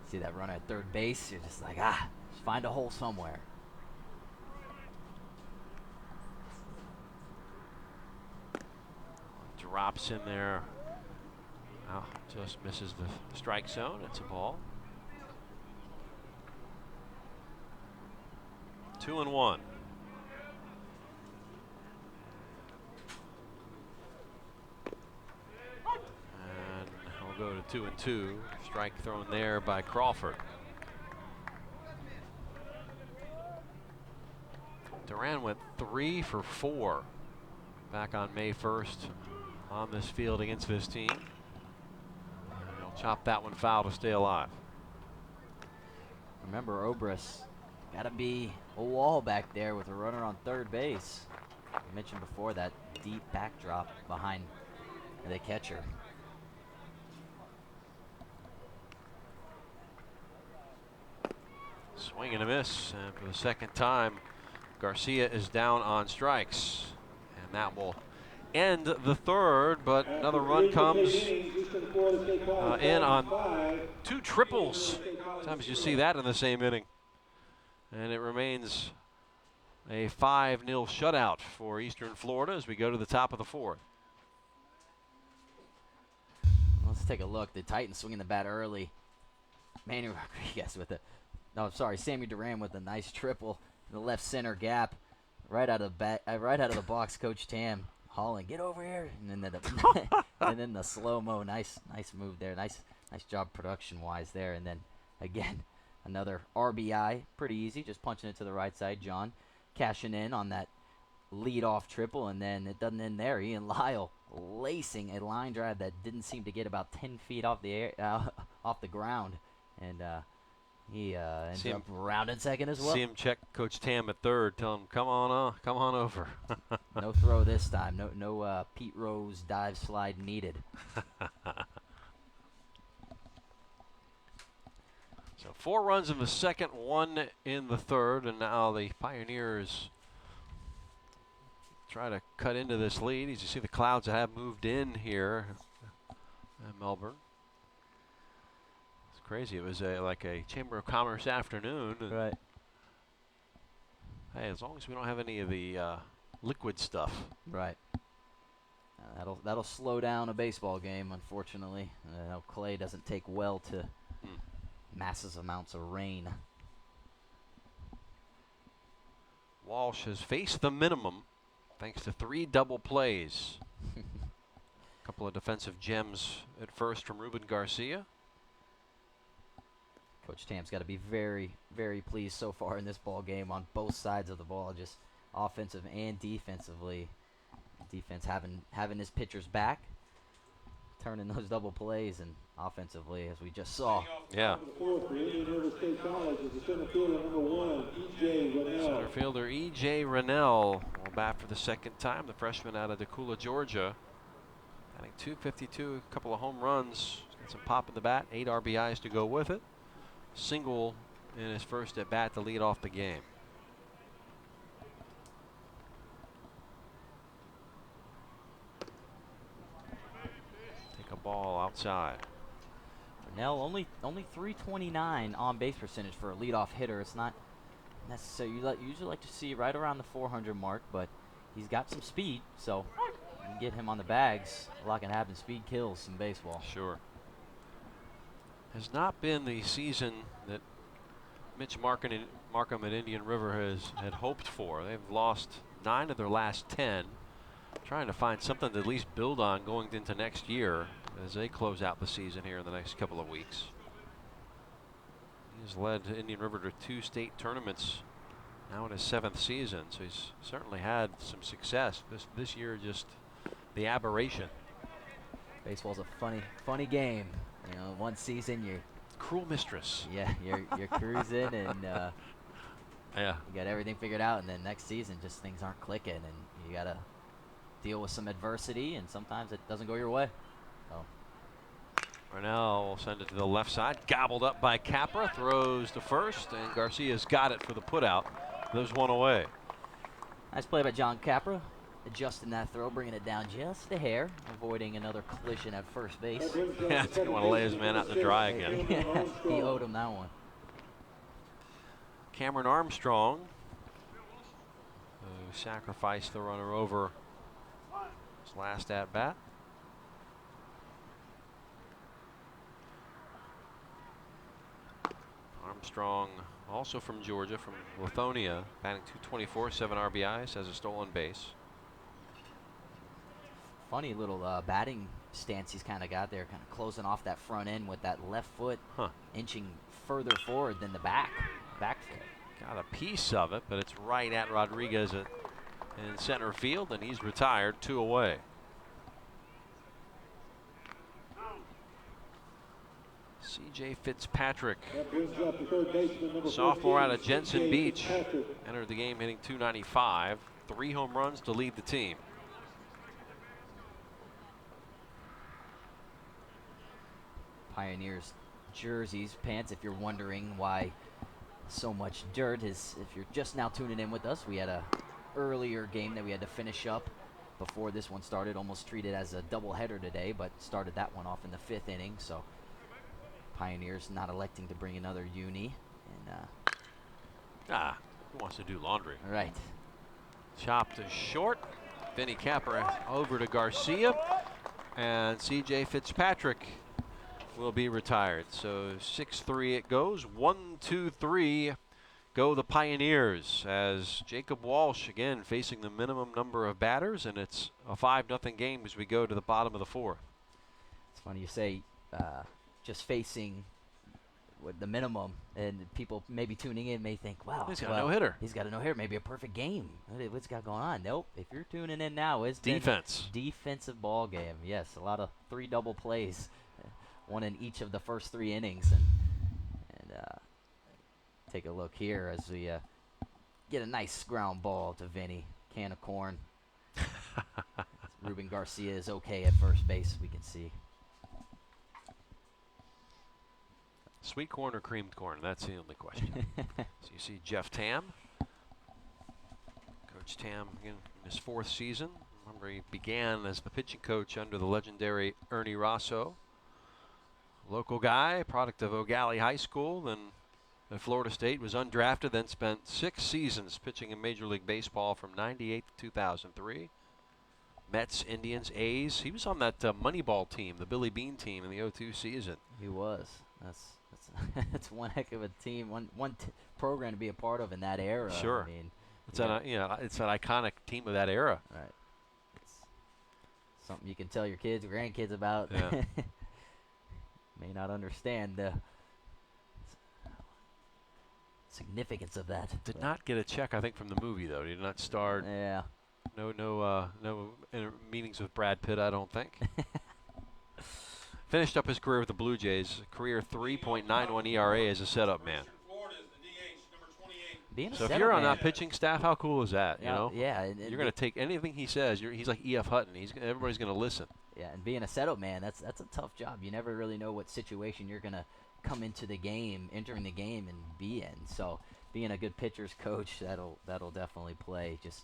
See that runner at third base, you're just like, just find a hole somewhere. Drops in there. Oh, just misses the strike zone. It's a ball. 2-1. And we'll go to 2-2. Strike thrown there by Crawford. Duran went 3 for 4 back on May 1st on this field against this team. And they'll chop that one foul to stay alive. Remember, Oberst, got to be a wall back there with a runner on third base. I mentioned before that deep backdrop behind the catcher. Swing and a miss, and for the second time, Garcia is down on strikes, and that will end the third. But another run comes in on 2 triples. Sometimes you see that in the same inning, and it remains a 5-0 shutout for Eastern Florida as we go to the top of the 4th. Let's take a look. The Titans swinging the bat early. Manny Rodriguez with Sammy Duran with a nice triple in the left center gap, right out of the box. Coach Tam hauling, get over here, and then the slow-mo, nice move there, nice job production-wise there, and then again another RBI, pretty easy, just punching it to the right side. John cashing in on that lead-off triple, and then it doesn't end there. Ian Lisle lacing a line drive that didn't seem to get about 10 feet off the ground, and he ends up rounding second as well. See him check Coach Tam at third, tell him come on over. No throw this time. No Pete Rose dive slide needed. So 4 runs in the second, 1 in the third, and now the Pioneers try to cut into this lead. As you see, the clouds have moved in here in Melbourne. It's crazy. It was like a Chamber of Commerce afternoon. Right. Hey, as long as we don't have any of the liquid stuff. Right. That'll slow down a baseball game, unfortunately. Clay doesn't take well to massive amounts of rain. Walsh has faced the minimum thanks to 3 double plays. A couple of defensive gems at first from Ruben Garcia. Coach Tam's got to be very, very pleased so far in this ball game on both sides of the ball, just offensive and defensively. Defense having his pitchers back, turning those double plays, and offensively, as we just saw. Yeah. Center Center fielder E.J. Rennell will bat for the second time. The freshman out of Decula, Georgia. Batting .252, a couple of home runs. Got some pop in the bat, 8 RBIs to go with it. Single in his first at bat to lead off the game. Take a ball outside. Rennell only 329 on base percentage for a leadoff hitter. It's not necessary. You usually like to see right around the 400 mark, but he's got some speed, so you can get him on the bags. A lot can happen. Speed kills in baseball. Sure. Has not been the season that Mitch Markham at Indian River had hoped for. They've lost 9 of their last 10. Trying to find something to at least build on going into next year as they close out the season here in the next couple of weeks. He's led Indian River to 2 state tournaments now in his 7th season, so he's certainly had some success. This year, just the aberration. Baseball's a funny game. You know, one season you're cruel mistress. Yeah, you're cruising and yeah, you got everything figured out, and then next season just things aren't clicking, and you gotta deal with some adversity, and sometimes it doesn't go your way. So Rennell will send it to the left side, gobbled up by Capra, throws to first, and Garcia's got it for the putout. There's one away. Nice play by John Capra, adjusting that throw, bringing it down just a hair, avoiding another collision at first base. Yeah, he's going to want to lay his man out to dry again. Yeah, he owed him that one. Kameron Armstrong, who sacrificed the runner over his last at bat. Armstrong, also from Georgia, from Lithonia, batting .224, 7 RBIs, has a stolen base. Funny little batting stance he's kind of got there, kind of closing off that front end with that left foot, inching further forward than the back foot. Got a piece of it, but it's right at Rodriguez in center field, and he's retired, 2 away. CJ Fitzpatrick, That brings up the third baseman, number sophomore 14, out of Jensen CJ Beach, Fitzpatrick. entered the game hitting .295, 3 home runs to lead the team. Pioneers jerseys, pants, if you're wondering why so much dirt, is if you're just now tuning in with us, we had a earlier game that we had to finish up before this one started. Almost treated as a doubleheader today, but started that one off in the 5th inning. So Pioneers not electing to bring another uni. And Who wants to do laundry? right. Chopped to short. Vinny Capper over to Garcia. And CJ Fitzpatrick will be retired. So 6-3 it goes. 1-2-3 go the Pioneers, as Jacob Walsh again facing the minimum number of batters, and it's a 5-0 game as we go to the bottom of the 4th. It's funny you say just facing with the minimum, and people maybe tuning in may think, wow, He's got a no-hitter. He's got a no-hitter, maybe a perfect game. What's got going on? Nope. If you're tuning in now, it's been Defense. defensive ball game. Yes, a lot of 3 double plays, one in each of the first 3 innings, and take a look here as we get a nice ground ball to Vinny. Can of corn. Ruben Garcia is okay at first base, we can see. Sweet corn or creamed corn? That's the only question. So you see Jeff Tam. Coach Tam again in his 4th season. Remember, he began as the pitching coach under the legendary Ernie Rosso. Local guy, product of O'Galley High School, then at Florida State, was undrafted, then spent 6 seasons pitching in Major League Baseball from '98 to 2003. Mets, Indians, A's. He was on that Moneyball team, the Billy Bean team in the '02 season. He was. That's one heck of a team, one program to be a part of in that era. Sure. I mean, It's it's an iconic team of that era. right. It's something you can tell your kids or grandkids about. Yeah. May not understand the significance of that. Did not get a check, I think, from the movie though. Did not star. Yeah. No meetings with Brad Pitt, I don't think. Finished up his career with the Blue Jays, career 3.91 ERA as a setup man. Florida is the DH, number 28. Being a So if setup you're on man, that pitching staff, how cool is that? You know, yeah, and you're going to take anything he says. He's like E.F. Hutton. Everybody's going to listen. yeah, and being a setup man, that's a tough job. You never really know what situation you're gonna come into the game, entering the game, and be in. So being a good pitcher's coach, that'll definitely play. Just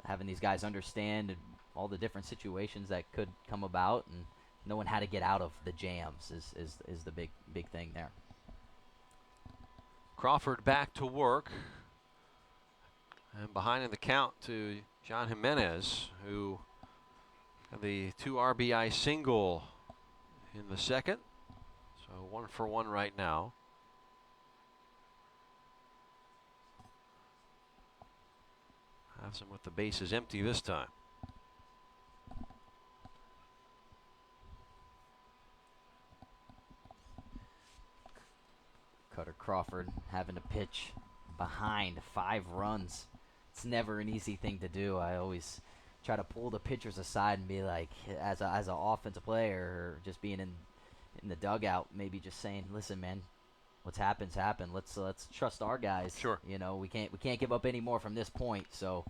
having these guys understand all the different situations that could come about, and knowing how to get out of the jams is the big thing there. Crawford back to work. And behind in the count to John Jimenez, who had the 2 RBI single in the 2nd. So 1 for 1 right now. Has him with the bases empty this time. Cutter Crawford having to pitch behind 5 runs. It's never an easy thing to do. I always try to pull the pitchers aside and be like, as an offensive player, or just being in the dugout, maybe just saying, listen, man, what's happened's happened. Let's trust our guys. Sure. You know, we can't give up any more from this point. So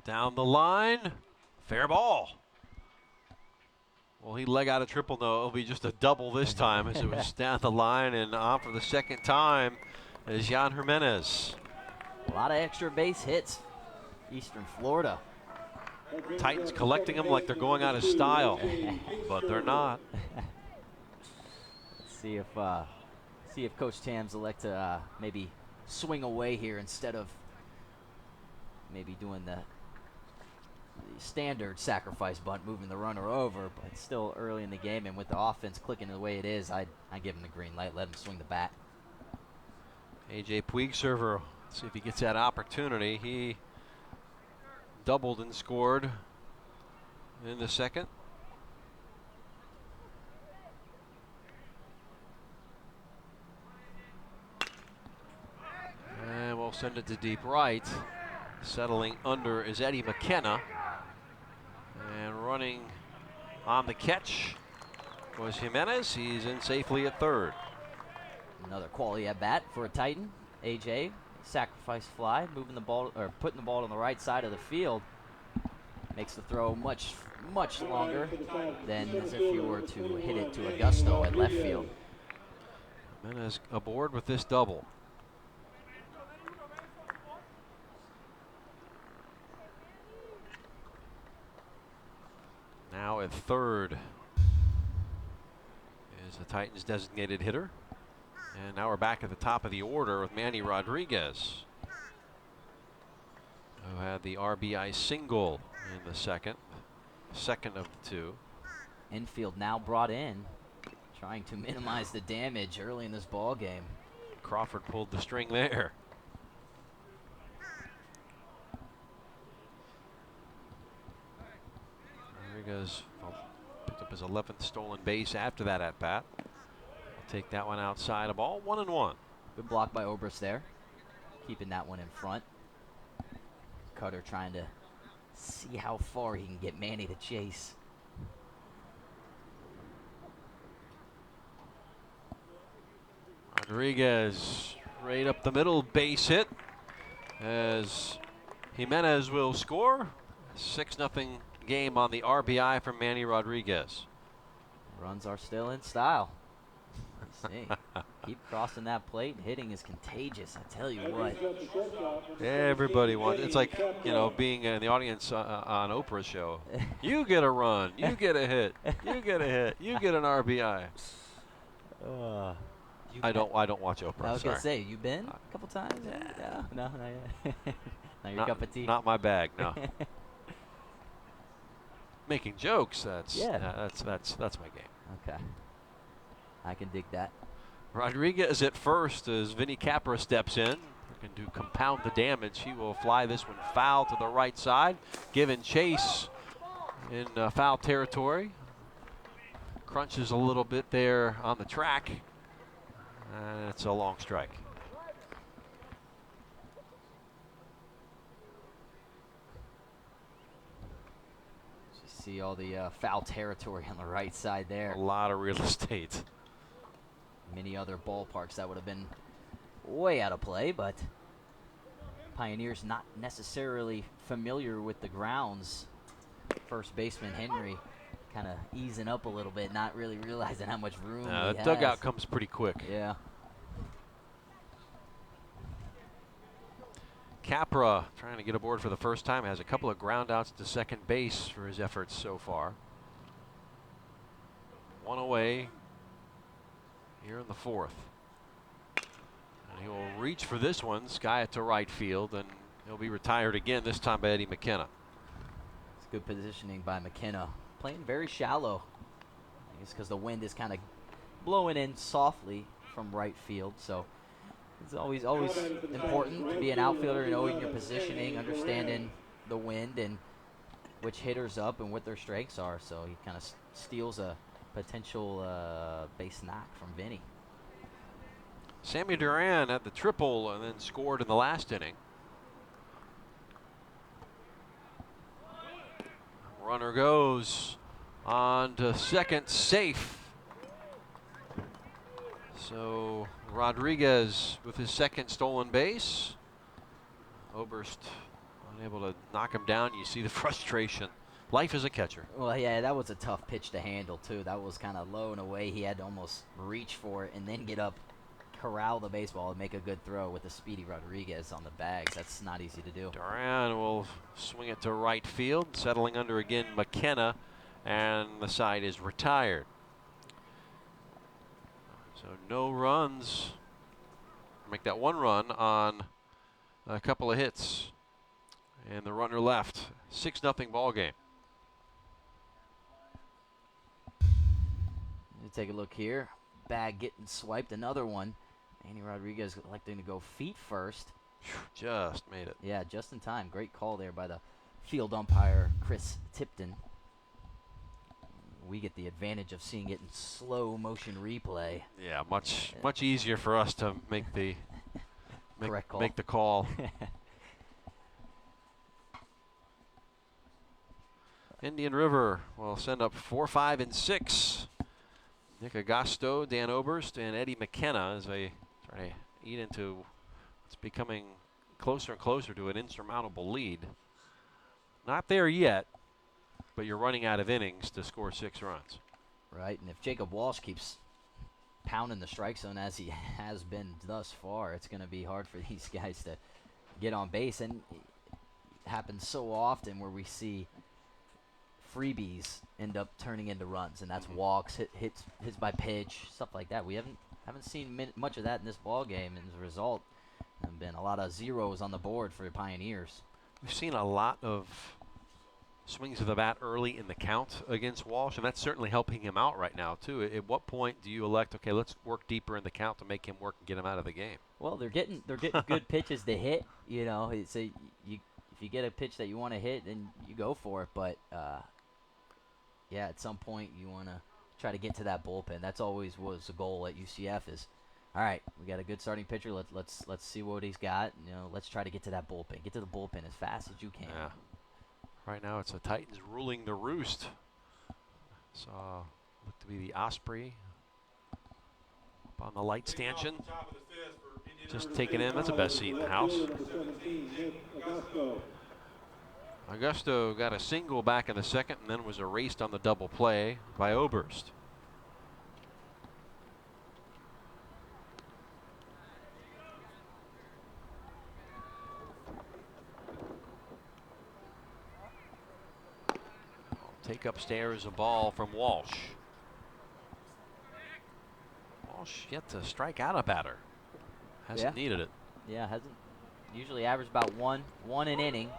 Down the line, fair ball. Well, he leg out a triple. No, it'll be just a double this time, as it was down the line and on for the 2nd time is Jan Jimenez. a lot of extra base hits. Eastern Florida. Titans collecting them like they're going out of style, but they're not. See if Coach Tams elect to maybe swing away here instead of maybe doing the standard sacrifice bunt, moving the runner over. But it's still early in the game, and with the offense clicking the way it is, I give him the green light. Let him swing the bat. AJ Puig server. See if he gets that opportunity. He doubled and scored in the 2nd. And we'll send it to deep right. Settling under is Eddie McKenna. And running on the catch was Jimenez. He's in safely at third. Another quality at bat for a Titan. AJ, sacrifice fly, moving the ball or putting the ball on the right side of the field. Makes the throw much longer than as if you were to hit it to Agosto at left field. Jimenez aboard with this double. Now at third is the Titans' designated hitter. And now we're back at the top of the order with Manny Rodriguez, who had the RBI single in the second of the two. Infield now brought in, trying to minimize the damage early in this ball game. Crawford pulled the string there. Rodriguez picked up his 11th stolen base after that at bat. Take that one outside. A ball, 1-1. Good block by Oberst there, keeping that one in front. Cutter trying to see how far he can get Manny to chase. Rodriguez right up the middle, base hit as Jimenez will score. 6-0 game on the RBI from Manny Rodriguez. Runs are still in style. Let's see. Keep crossing that plate. Hitting is contagious, I tell you what. Everybody wants, it's like, you know, being in the audience on Oprah's show. You get a run, you get a hit, you get a hit, you get an RBI. I don't watch Oprah. I was sorry. gonna say, you been a couple times? Yeah. No, not yet. Not your cup of tea. Not my bag. No. Making jokes. That's my game. Okay. I can dig that. Rodriguez at first as Vinny Capra steps in. Looking to compound the damage. He will fly this one foul to the right side. Giving chase in foul territory. Crunches a little bit there on the track. And it's a long strike. You see all the foul territory on the right side there. A lot of real estate. Many other ballparks that would have been way out of play, but Pioneers not necessarily familiar with the grounds. First baseman Henry kind of easing up a little bit, not really realizing how much room he The has. dugout comes pretty quick. Yeah. Capra trying to get aboard for the first time. Has a couple of ground outs to second base for his efforts so far. One away here in the fourth. And he will reach for this one, sky it to right field, and he'll be retired again, this time by Eddie McKenna. It's good positioning by McKenna. Playing very shallow. I guess because the wind is kind of blowing in softly from right field, so it's always important to be an outfielder, knowing your positioning, understanding the wind and which hitters up and what their strengths are. So he kind of steals a potential base knock from Vinny. Sammy Duran had the triple and then scored in the last inning. Runner goes on to second, safe. So Rodriguez with his second stolen base. Oberst unable to knock him down. You see the frustration. Life as a catcher. Well, yeah, that was a tough pitch to handle, too. That was kind of low and away. He had to almost reach for it and then get up, corral the baseball, and make a good throw with the speedy Rodriguez on the bags. That's not easy to do. Duran will swing it to right field. Settling under again, McKenna, and the side is retired. So no runs. Make that one run on a couple of hits. And the runner left. 6-0 ball game. Take a look here. Bag getting swiped. Another one. Manny Rodriguez electing to go feet first. Just made it. Yeah, just in time. Great call there by the field umpire, Chris Tipton. We get the advantage of seeing it in slow motion replay. Yeah, much easier for us to make the correct call. Make the call. Indian River will send up 4, 5, and 6 Nick Agosto, Dan Oberst, and Eddie McKenna as they try to eat into what's becoming closer and closer to an insurmountable lead. Not there yet, but you're running out of innings to score 6 runs. Right, and if Jacob Walsh keeps pounding the strike zone as he has been thus far, it's going to be hard for these guys to get on base. And it happens so often where we see freebies end up turning into runs, and that's walks, hits by pitch, stuff like that. We haven't seen much of that in this ball game, and as a result, there have been a lot of zeros on the board for the Pioneers. We've seen a lot of swings of the bat early in the count against Walsh, and that's certainly helping him out right now too. At what point do you elect, okay, let's work deeper in the count to make him work and get him out of the game? Well, they're getting good pitches to hit. You know, if you get a pitch that you want to hit, then you go for it. But yeah, at some point you want to try to get to that bullpen. That's always was the goal at UCF. Is all right, we got a good starting pitcher. Let's see what he's got. You know, let's try to get to that bullpen. Get to the bullpen as fast as you can. Yeah. Right now it's the Titans ruling the roost. So look to be the Osprey up on the light stanchion. Just taking in. That's the best seat in the house. Agosto got a single back in the second and then was erased on the double play by Oberst. Take upstairs a ball from Walsh. Walsh yet to strike out a batter. Hasn't needed it. Yeah, hasn't. Usually average about one an inning.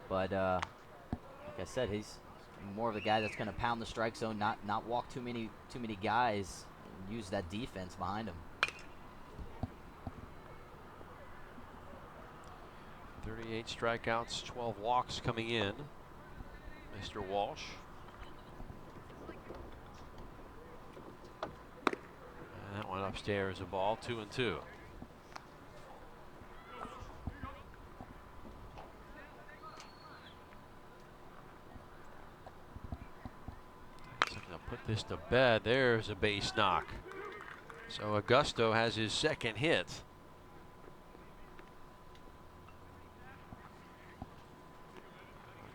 But like I said, he's more of the guy that's going to pound the strike zone, not walk too many guys, and use that defense behind him. 38 strikeouts, 12 walks coming in. Mr. Walsh. And that one upstairs a ball, 2-2. Put this to bed. There's a base knock. So Agosto has his second hit.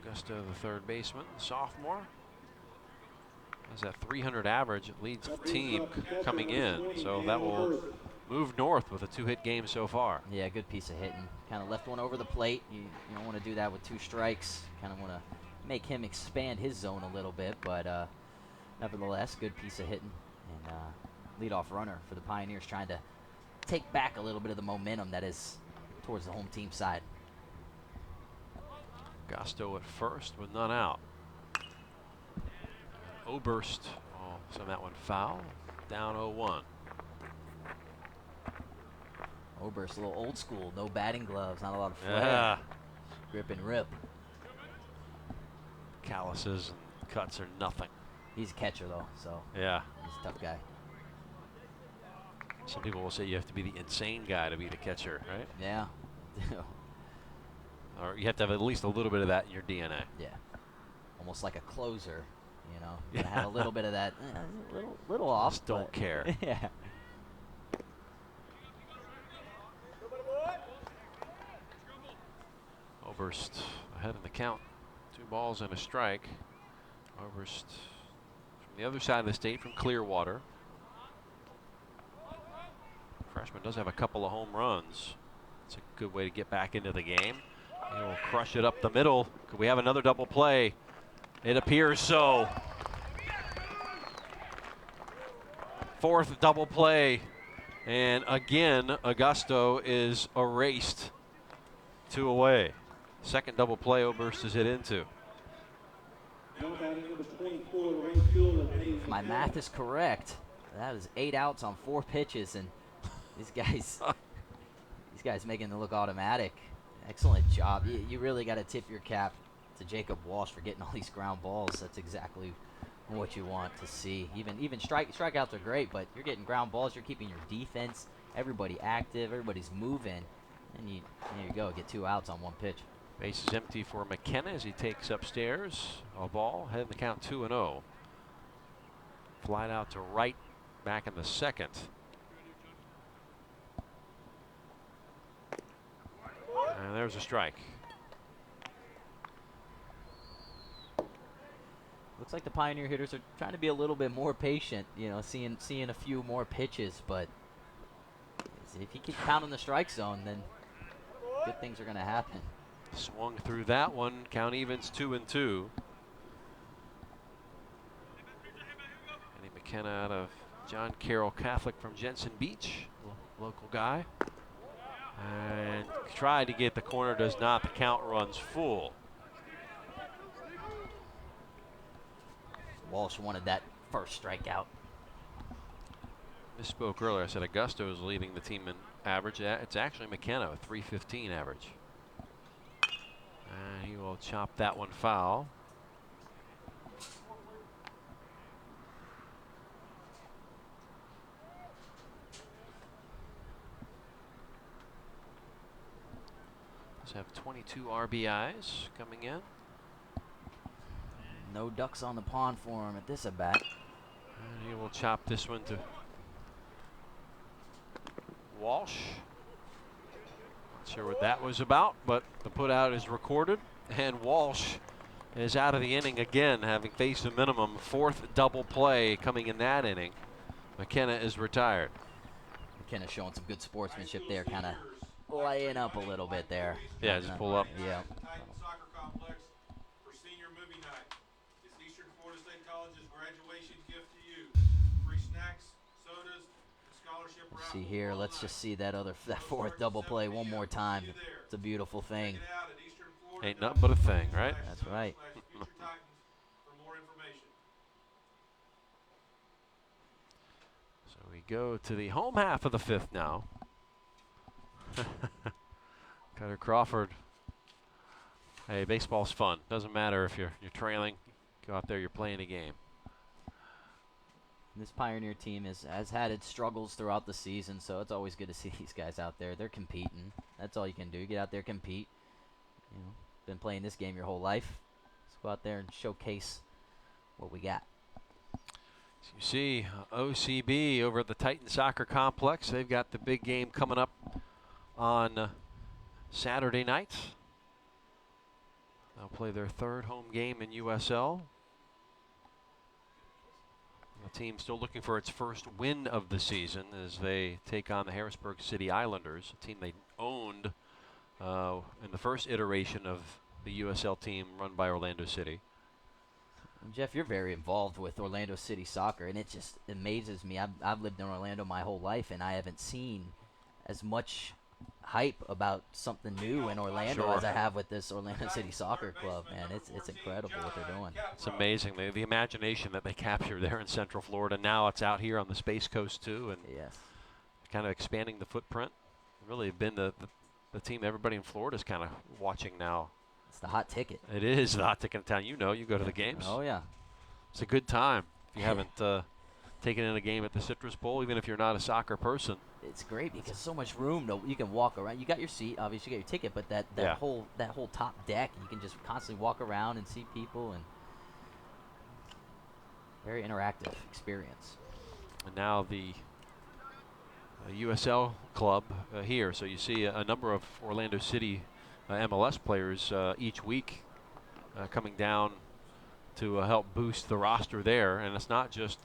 Agosto, the third baseman, sophomore, has that 300 average. It leads the team coming in. So that will move north with a 2-hit game so far. Yeah, good piece of hitting. Kind of left one over the plate. You don't want to do that with 2 strikes. Kind of want to make him expand his zone a little bit, but nevertheless, good piece of hitting. And leadoff runner for the Pioneers, trying to take back a little bit of the momentum that is towards the home team side. Agosto at first with none out. Oberst, send that one foul. Down 0-1. Oberst, a little old school, no batting gloves, not a lot of flair. Yeah. Grip and rip. Calluses and cuts are nothing. He's a catcher though, so yeah, he's a tough guy. Some people will say you have to be the insane guy to be the catcher, right? Yeah. Or you have to have at least a little bit of that in your DNA. Yeah. Almost like a closer, you know. You gotta have a little bit of that, little off. Just don't care. Yeah. Oberst ahead in the count. 2 balls and a strike. Oberst from the other side of the state, from Clearwater. Freshman does have a couple of home runs. It's a good way to get back into the game. He'll crush it up the middle. Could we have another double play? It appears so. 4th double play. And again, Agosto is erased. 2 away. 2nd double play Oberst is hit into. If my math is correct, that is 8 outs on 4 pitches, and these guys making it look automatic. Excellent job. You really got to tip your cap to Jacob Walsh for getting all these ground balls. That's exactly what you want to see. Even strikeouts are great, but you're getting ground balls. You're keeping your defense, everybody active, everybody's moving, and there you go. Get 2 outs on 1 pitch. Base is empty for McKenna as he takes upstairs a ball. Head in the count 2-0. Flied out to right back in the second. And there's a strike. Looks like the Pioneer hitters are trying to be a little bit more patient, you know, seeing a few more pitches, but if you keep pounding the strike zone, then good things are going to happen. Swung through that one. Count evens 2-2. Eddie McKenna out of John Carroll Catholic from Jensen Beach, local guy. And tried to get the corner, does not. The count runs full. Walsh wanted that first strikeout. Misspoke earlier. I said Agosto is leading the team in average. It's actually McKenna, a 315 average. And he will chop that one foul. Does have 22 RBIs coming in. No ducks on the pond for him at this at bat. And he will chop this one to Walsh. Not sure what that was about, but the putout is recorded, and Walsh is out of the inning again, having faced a minimum. Fourth double play coming in that inning. McKenna is retired. McKenna showing some good sportsmanship there, kind of laying up a little bit there. Yeah, just pull up. Yeah. Titan Soccer Complex for senior movie night. It's Eastern Florida State College's graduation gift to you. Free snacks, sodas, and scholarship raffle. See here, all let's night. just see that fourth double play one more time. It's a beautiful thing. Check it out at Eastern Florida. Ain't nothing but a thing, right? That's right. Future Titans for more information. So we go to the home half of the fifth now. Cutter Crawford. Hey, baseball's fun. Doesn't matter if you're trailing. Go out there, you're playing a game. This Pioneer team has had its struggles throughout the season, so it's always good to see these guys out there. They're competing. That's all you can do. Get out there, compete. You know, been playing this game your whole life. Let's go out there and showcase what we got. So you see OCB over at the Titan Soccer Complex. They've got the big game coming up on Saturday night. They'll play their third home game in USL. The team still looking for its first win of the season as they take on the Harrisburg City Islanders, a team they owned in the first iteration of the USL team run by Orlando City. Jeff, you're very involved with Orlando City soccer, and it just amazes me. I've lived in Orlando my whole life, and I haven't seen as much hype about something new in Orlando Sure. as I have with this Orlando City Soccer Club, man. It's incredible what they're doing. It's amazing, the imagination that they capture there in Central Florida. Now it's out here on the Space Coast too, and Yes. kind of expanding the footprint. Really been the team everybody in Florida is kind of watching now. It's the hot ticket. It is the hot ticket in town. You know, you go to the games. Oh, yeah. It's a good time. If you haven't taken in a game at the Citrus Bowl, even if you're not a soccer person. It's great because so much room you can walk around. You got your seat, obviously you got your ticket, but that Yeah. whole top deck, you can just constantly walk around and see people, and very interactive experience. And now the USL club here. So you see a number of Orlando City MLS players each week coming down to help boost the roster there. And it's not just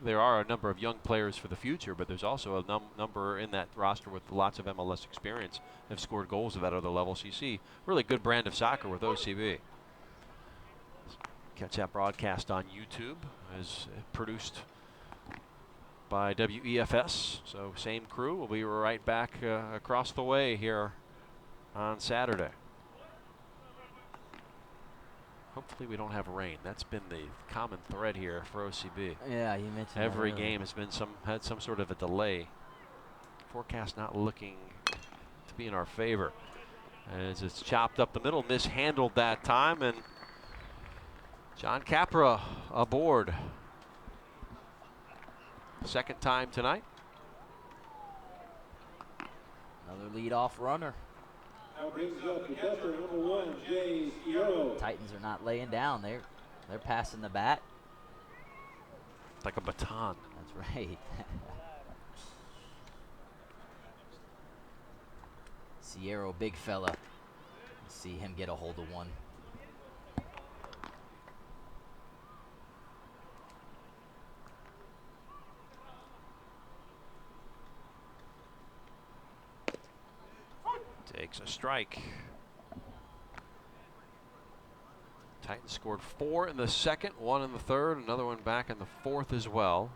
there are a number of young players for the future, but there's also a number in that roster with lots of MLS experience, have scored goals at that other level. So you see really good brand of soccer with OCB. Catch that broadcast on YouTube, as produced by WEFS. So same crew. We'll be right back across the way here on Saturday. Hopefully we don't have rain. That's been the common thread here for OCB. Yeah, you mentioned that Every earlier. game has been had some sort of a delay. Forecast not looking to be in our favor. As it's chopped up the middle, mishandled that time, and John Capra aboard. Second time tonight. Another leadoff runner. Now brings up the catcher, number 1, Jay Fierro. Titans are not laying down. They're passing the bat. Like a baton. That's right. Sierra, big fella. See him get a hold of one. Takes a strike. Titans scored 4 in the second, 1 in the third, another one back in the fourth as well.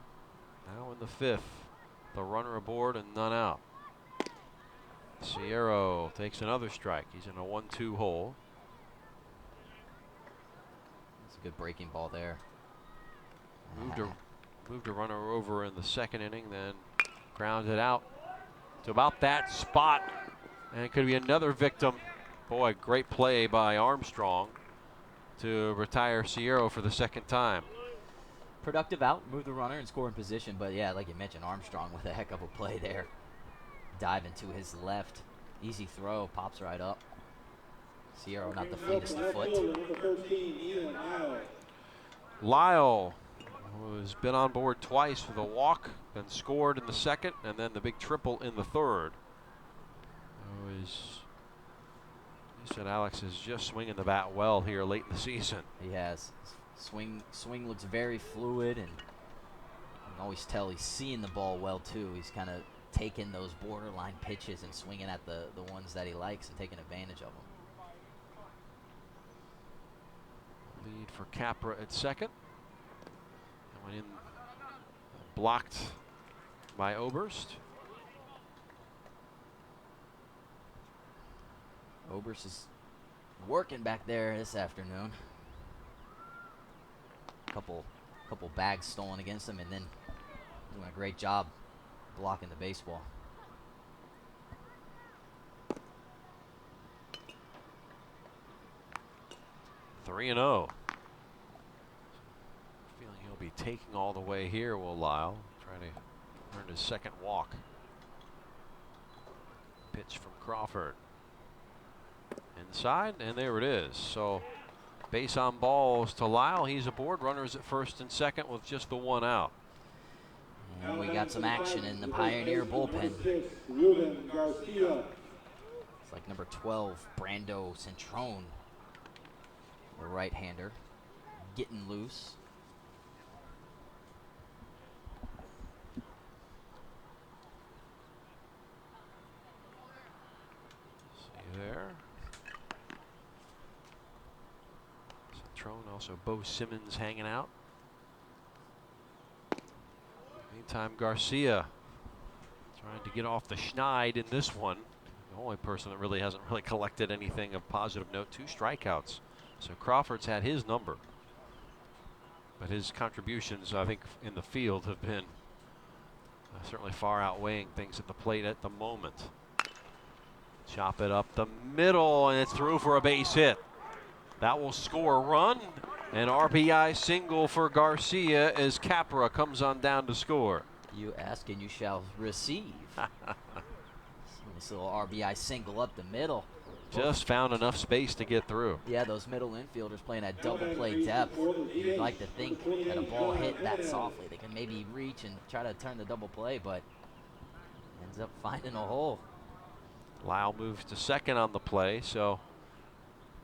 Now in the fifth, the runner aboard and none out. Sierra takes another strike. He's in a 1-2 hole. It's a good breaking ball there. Moved a runner over in the second inning, then grounded out to about that spot. And it could be another victim. Boy, great play by Armstrong to retire Sierra for the second time. Productive out, move the runner and score in position. But yeah, like you mentioned, Armstrong with a heck of a play there. Diving to his left. Easy throw, pops right up. Sierra not the fleetest of foot. Lisle, who has been on board twice with a walk, then scored in the second, and then the big triple in the third. He said Alex is just swinging the bat well here late in the season. He has. Swing looks very fluid, and you can always tell he's seeing the ball well too. He's kind of taking those borderline pitches and swinging at the ones that he likes and taking advantage of them. Lead for Capra at second. And went in blocked by Oberst. Oberst is working back there this afternoon. Couple bags stolen against him, and then doing a great job blocking the baseball. Three and 0. Feeling he'll be taking all the way here, will Lisle. Trying to earn his second walk. Pitch from Crawford. Inside, and there it is. So base on balls to Lisle. He's aboard. Runners at first and second with just the one out. And we got some action in the Pioneer bullpen. It's like number 12, Brando Centrone, the right-hander, getting loose. See there. Centrone, also Bo Simmons hanging out. Meantime, Garcia trying to get off the schneid in this one. The only person that really hasn't collected anything of positive note, 2 strikeouts. So Crawford's had his number. But his contributions, I think, in the field have been certainly far outweighing things at the plate at the moment. Chop it up the middle, and it's through for a base hit. That will score a run. An RBI single for Garcia as Capra comes on down to score. You ask and you shall receive. This little RBI single up the middle. Just found enough space to get through. Yeah, those middle infielders playing at double play depth. You'd like to think that a ball hit that softly, they can maybe reach and try to turn the double play, but ends up finding a hole. Lisle moves to second on the play, so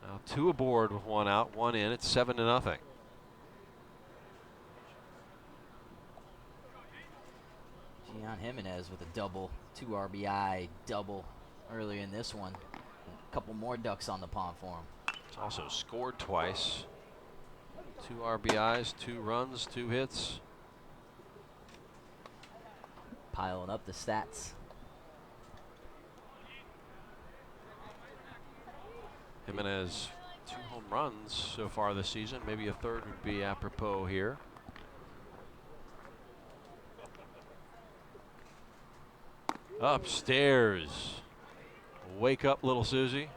now 2 aboard with 1 out, 1 in. It's 7-0. Gian Jimenez with a double, 2 RBI double earlier in this one. A couple more ducks on the pond for him. He's also scored twice. 2 RBIs, 2 runs, 2 hits. Piling up the stats. Jimenez, 2 home runs so far this season. Maybe a third would be apropos here. Upstairs. Wake up, little Susie.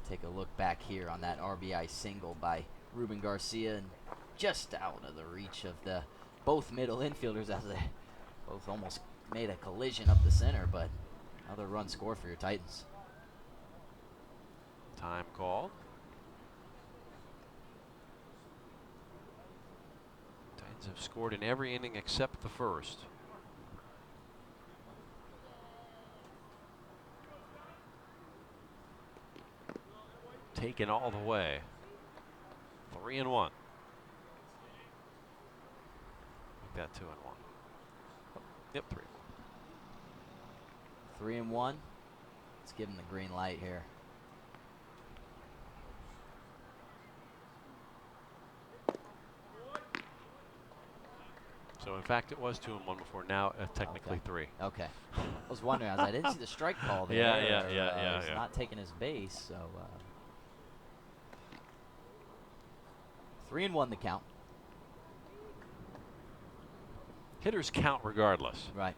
Take a look back here on that RBI single by Ruben Garcia, and just out of the reach of the both middle infielders as they both almost made a collision up the center, but another run scored for your Titans. Time called. Titans have scored in every inning except the first. Taken all the way. 3-1. Make that 2-1. Yep, 3-1. 3-1. Let's give him the green light here. So in fact, it was 2-1 before. Now technically 3. Okay. I was wondering. I didn't see the strike call there. Yeah. He's not taking his base. So 3-1 the count. Hitters count regardless. Right.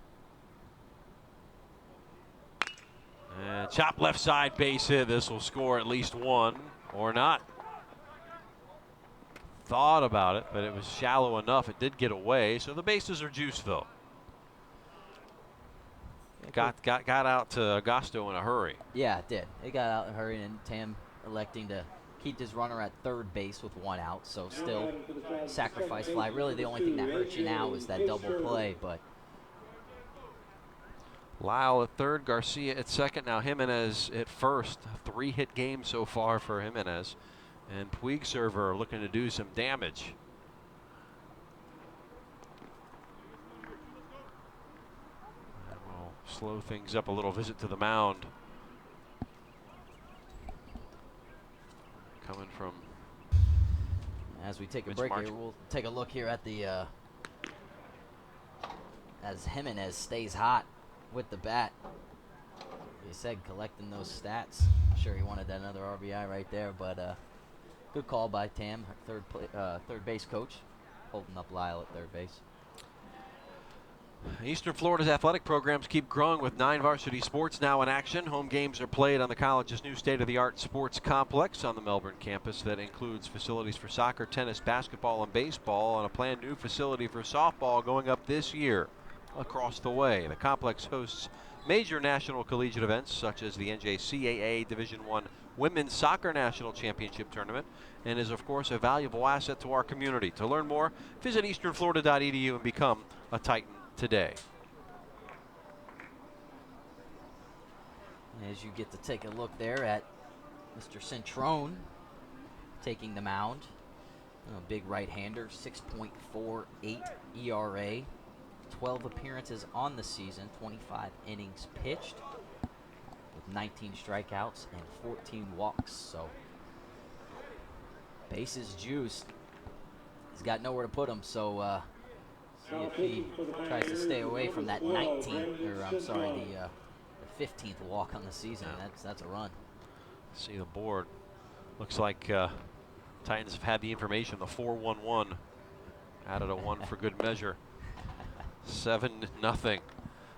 And chop left side base hit. This will score at least 1 or not. Thought about it, but it was shallow enough. It did get away, so the bases are juiced though. Got out to Agosto in a hurry. Yeah, it did. It got out in a hurry, and Tam electing to keep his runner at third base with 1 out. So still sacrifice fly. Really, the only thing that hurts you now is that double play, but. Lisle at third, Garcia at second. Now Jimenez at first. 3-hit game so far for Jimenez. And Puig server looking to do some damage. And we'll slow things up a little. Visit to the mound. Coming from. As we take a Mitch break March. here, we'll take a look here at the. As Jimenez stays hot with the bat. He said collecting those stats. I'm sure he wanted another RBI right there, but. Good call by Tam, third base coach, holding up Lisle at third base. Eastern Florida's athletic programs keep growing with 9 varsity sports now in action. Home games are played on the college's new state-of-the-art sports complex on the Melbourne campus that includes facilities for soccer, tennis, basketball, and baseball, and a planned new facility for softball going up this year across the way. The complex hosts major national collegiate events such as the NJCAA Division I Women's Soccer National Championship Tournament and is, of course, a valuable asset to our community. To learn more, visit easternflorida.edu and become a Titan today. As you get to take a look there at Mr. Centrone taking the mound. A big right-hander, 6.48 ERA, 12 appearances on the season, 25 innings pitched, with 19 strikeouts and 14 walks. So bases juiced. He's got nowhere to put them. So see if he tries to stay away from that 19th, or I'm sorry, the 15th walk on the season. That's a run. See the board. Looks like Titans have had the information. The 4-1-1 added a 1 for good measure. 7-0.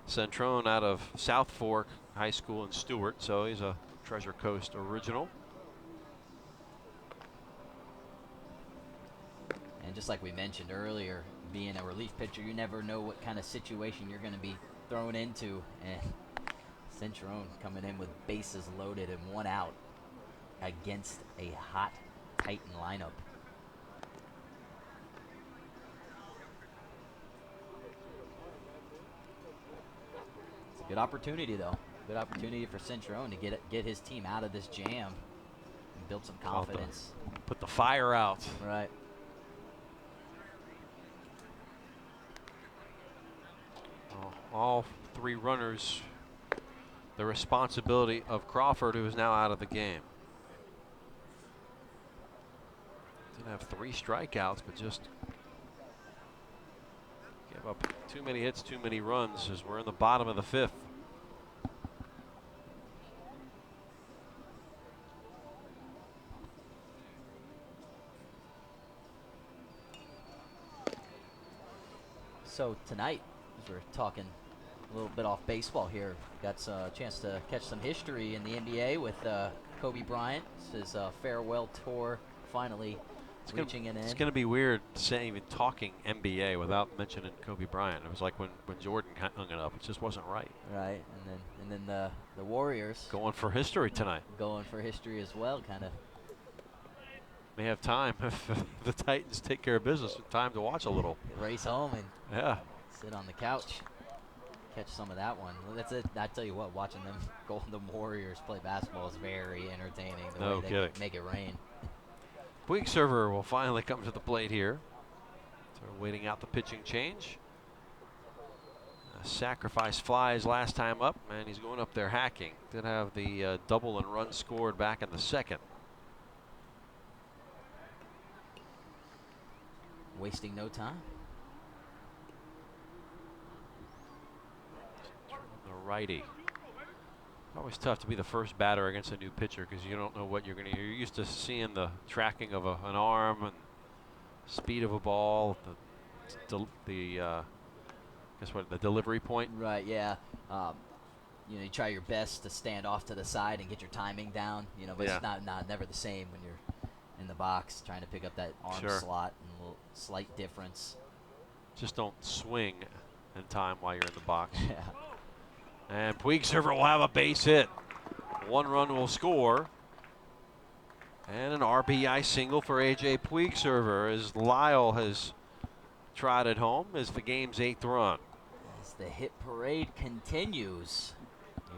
Centrone out of South Fork High School in Stewart, so he's a Treasure Coast original. And just like we mentioned earlier, being a relief pitcher, you never know what kind of situation you're going to be thrown into. And Centrone coming in with bases loaded and 1 out against a hot Titan lineup. It's a good opportunity, though. Good opportunity for Centrone to get his team out of this jam and build some confidence. Put the fire out. Right. All 3 runners, the responsibility of Crawford, who is now out of the game. Didn't have 3 strikeouts, but just gave up too many hits, too many runs as we're in the bottom of the 5th. So tonight, as we're talking a little bit off baseball here, got a chance to catch some history in the NBA with Kobe Bryant. His farewell tour finally reaching an end. It's going to be weird saying, even talking NBA without mentioning Kobe Bryant. It was like when Jordan hung it up. It just wasn't right. Right, and then the Warriors going for history tonight. Going for history as well, kind of may have time if the Titans take care of business. Time to watch a little. Race home and Yeah. sit on the couch, catch some of that one. Well, that's it. I tell you what, watching them Golden Warriors play basketball is very entertaining. The No way they kidding. make it rain. Puig server will finally come to the plate here. So we're waiting out the pitching change. Sacrifice flies last time up, and he's going up there hacking. Did have the double and run scored back in the second. Wasting no time. The righty. Always tough to be the first batter against a new pitcher because you don't know what you're going to. You're used to seeing the tracking of an arm and speed of a ball, guess what, the delivery point. Right, yeah. You know, you try your best to stand off to the side and get your timing down, you know, but Yeah. it's not never the same when you're in the box trying to pick up that arm Sure. slot and a little slight difference. Just don't swing in time while you're in the box. Yeah. And Puig server will have a base hit. 1 run will score. And an RBI single for AJ Puig server as Lisle has trotted home as the game's 8th run. As the hit parade continues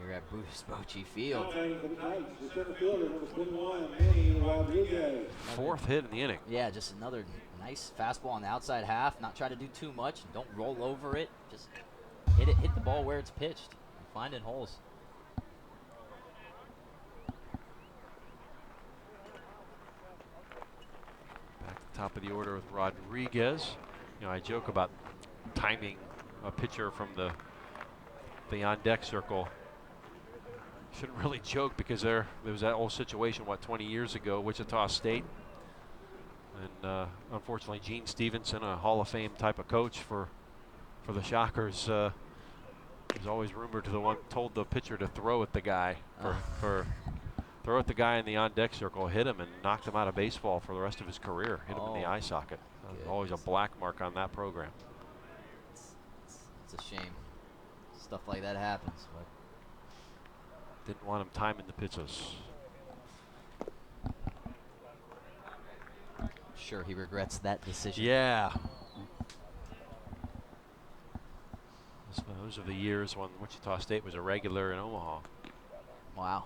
here at Bruce Bochy Field. Now batting for the Titans, the center fielder, number 21, Manny Rodriguez. 4th hit in the inning. Yeah, just another nice fastball on the outside half. Not try to do too much. Don't roll over it. Just hit the ball where it's pitched. And finding holes. Back at the top of the order with Rodriguez. You know, I joke about timing a pitcher from the on-deck circle. Shouldn't really joke because there was that old situation, 20 years ago, Wichita State. And unfortunately, Gene Stevenson, a Hall of Fame type of coach for the Shockers, was always rumored to told the pitcher to throw at the guy throw at the guy in the on-deck circle, hit him, and knocked him out of baseball for the rest of his career. Hit him in the eye socket. Always a black mark on that program. It's a shame. Stuff like that happens. But Didn't want him timing the pitches. sure he regrets that decision. Yeah. Those are the years when Wichita State was a regular in Omaha. Wow.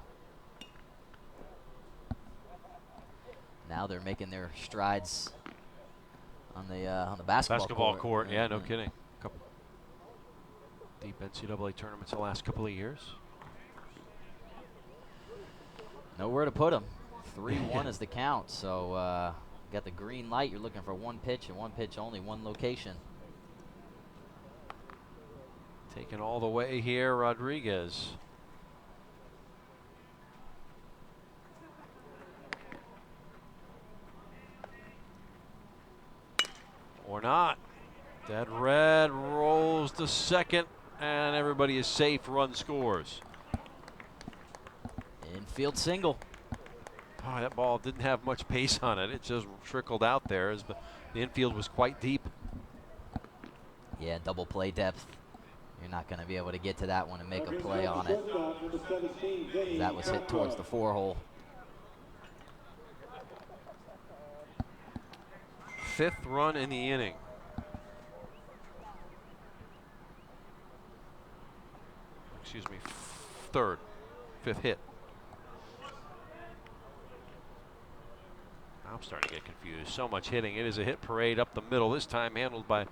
Now they're making their strides on the basketball court. Yeah, no kidding. Couple deep NCAA tournaments the last couple of years. Nowhere to put them. 3-1 is the count. So got the green light. You're looking for one pitch and one pitch only, one location. Taken all the way here, Rodriguez. Or not. Dead red rolls to second, and everybody is safe. Run scores. Infield single. Oh, that ball didn't have much pace on it. It just trickled out there as the infield was quite deep. Yeah, double play depth. You're not going to be able to get to that one and make a play on it. That was hit towards the 4-hole. 5th run in the inning. Excuse me, 5th hit. I'm starting to get confused. So much hitting. It is a hit parade up the middle, this time handled by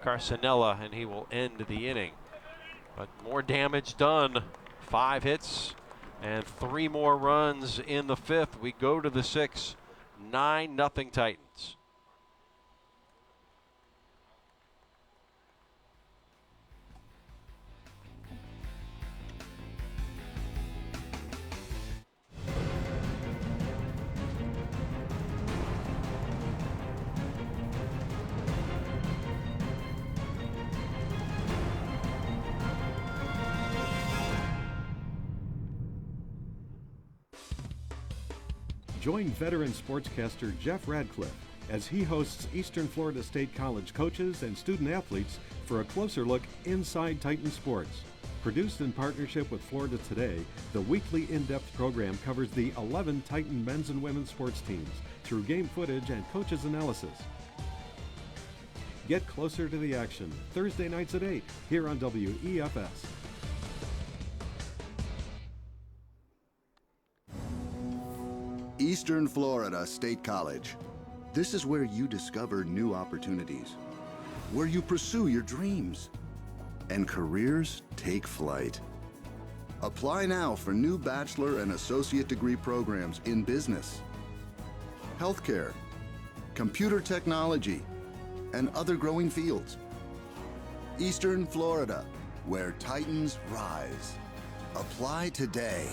Carcinella, and he will end the inning. But more damage done. 5 hits and 3 more runs in the 5th. We go to the 6th. 9-0 Titans. Join veteran sportscaster Jeff Radcliffe as he hosts Eastern Florida State College coaches and student athletes for a closer look inside Titan sports. Produced in partnership with Florida Today, the weekly in-depth program covers the 11 Titan men's and women's sports teams through game footage and coaches' analysis. Get closer to the action Thursday nights at 8 here on WEFS. Eastern Florida State College. This is where you discover new opportunities, where you pursue your dreams, and careers take flight. Apply now for new bachelor and associate degree programs in business, healthcare, computer technology, and other growing fields. Eastern Florida, where Titans rise. Apply today.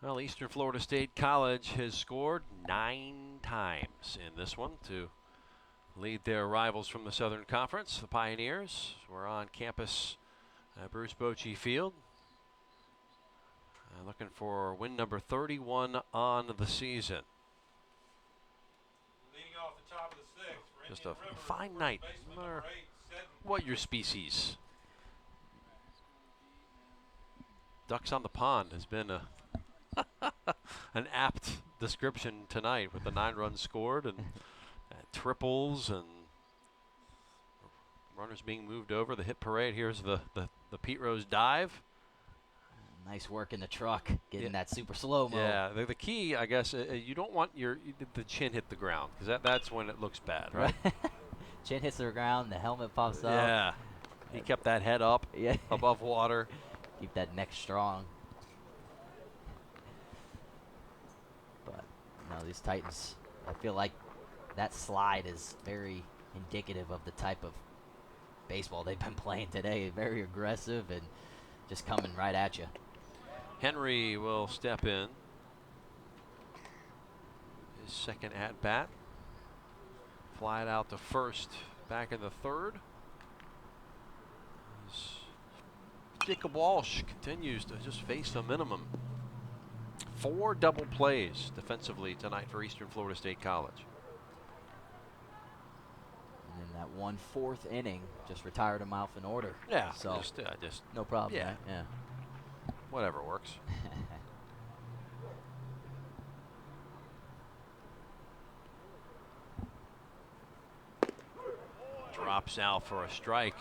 Well, Eastern Florida State College has scored 9 times in this one to lead their rivals from the Southern Conference. The Pioneers were on campus at Bruce Bochy Field. Looking for win number 31 on the season. Leading off the top of the sixth for Just Indian a River, fine first night. baseman No matter number 8, Seddon what your species. Ducks on the pond has been an apt description tonight with the 9 runs scored and triples and runners being moved over. The hit parade. Here's the Pete Rose dive. Nice work in the truck, getting that super slow-mo. Yeah, the key, I guess, you don't want the chin hit the ground because that's when it looks bad, right? Chin hits the ground, the helmet pops up. Yeah, he kept that head up above water. Keep that neck strong. But, no, these Titans, I feel like that slide is very indicative of the type of baseball they've been playing today. Very aggressive and just coming right at you. Henry will step in. His second at-bat. Fly it out to first, back in the third. Jacob Walsh continues to just face the minimum. 4 double plays defensively tonight for Eastern Florida State College. And then that 1/4 inning, just retired him off in order. Yeah, so just no problem. yeah. Right? Yeah. Whatever works. Drops out for a strike.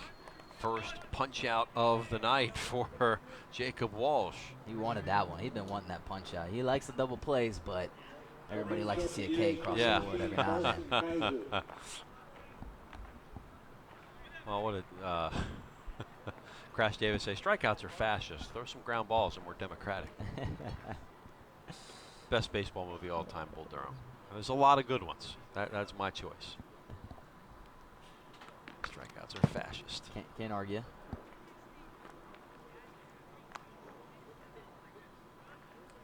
First punch out of the night for Jacob Walsh. He wanted that one. He'd been wanting that punch out. He likes the double plays, but everybody likes to see a K cross the board every now and then. Well, what did Crash Davis say? Strikeouts are fascist. Throw some ground balls and we're democratic. Best baseball movie all time, Bull Durham. There's a lot of good ones. That's my choice. Strikeouts are fascist. Can't argue.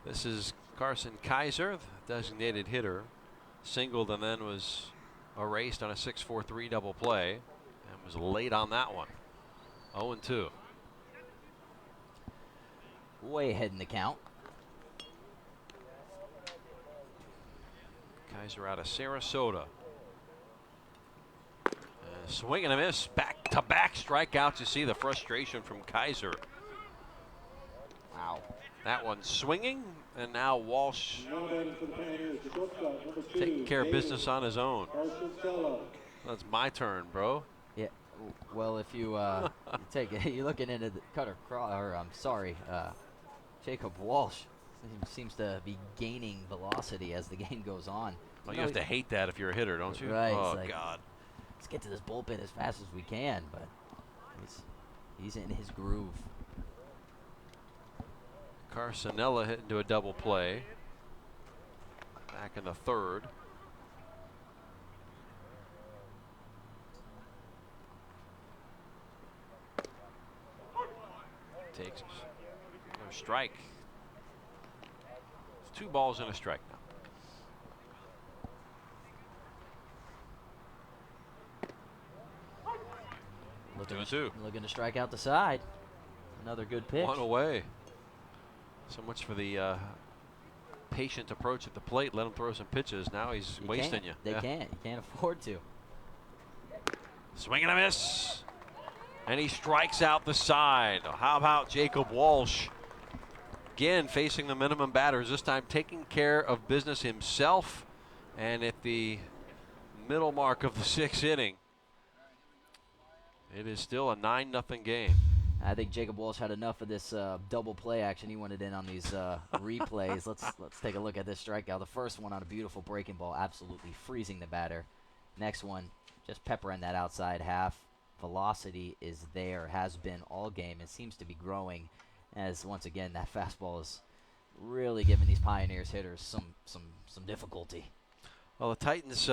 This is Carson Kaiser, the designated hitter. Singled and then was erased on a 6-4-3 double play. And was late on that one. 0-2. Way ahead in the count. Kaiser out of Sarasota. Swing and a miss. Back-to-back strikeouts. You see the frustration from Kaiser. Wow. That one swinging, and now Walsh taking care of business on his own. That's my turn, bro. Yeah. Well, if you take it, you're looking into the Cutter Jacob Walsh seems to be gaining velocity as the game goes on. Well, you have to hate that if you're a hitter, don't you? Right. Oh, like, God. Let's get to this bullpen as fast as we can, but he's in his groove. Carcinella hit into a double play. Back in the third. Takes another strike. 2 balls and a strike now. Looking to strike out the side. Another good pitch. 1 away. So much for the patient approach at the plate. Let him throw some pitches. Now he's wasting you. They can't. You can't afford to. Swing and a miss. And he strikes out the side. How about Jacob Walsh? Again, facing the minimum batters, this time taking care of business himself. And at the middle mark of the 6th inning, it is still a 9-0 game. I think Jacob Walsh had enough of this double play action. He wanted in on these replays. Let's take a look at this strikeout. The first one on a beautiful breaking ball, absolutely freezing the batter. Next one, just peppering that outside half. Velocity is there, has been all game, and seems to be growing as, once again, that fastball is really giving these Pioneers hitters some difficulty. Well, the Titans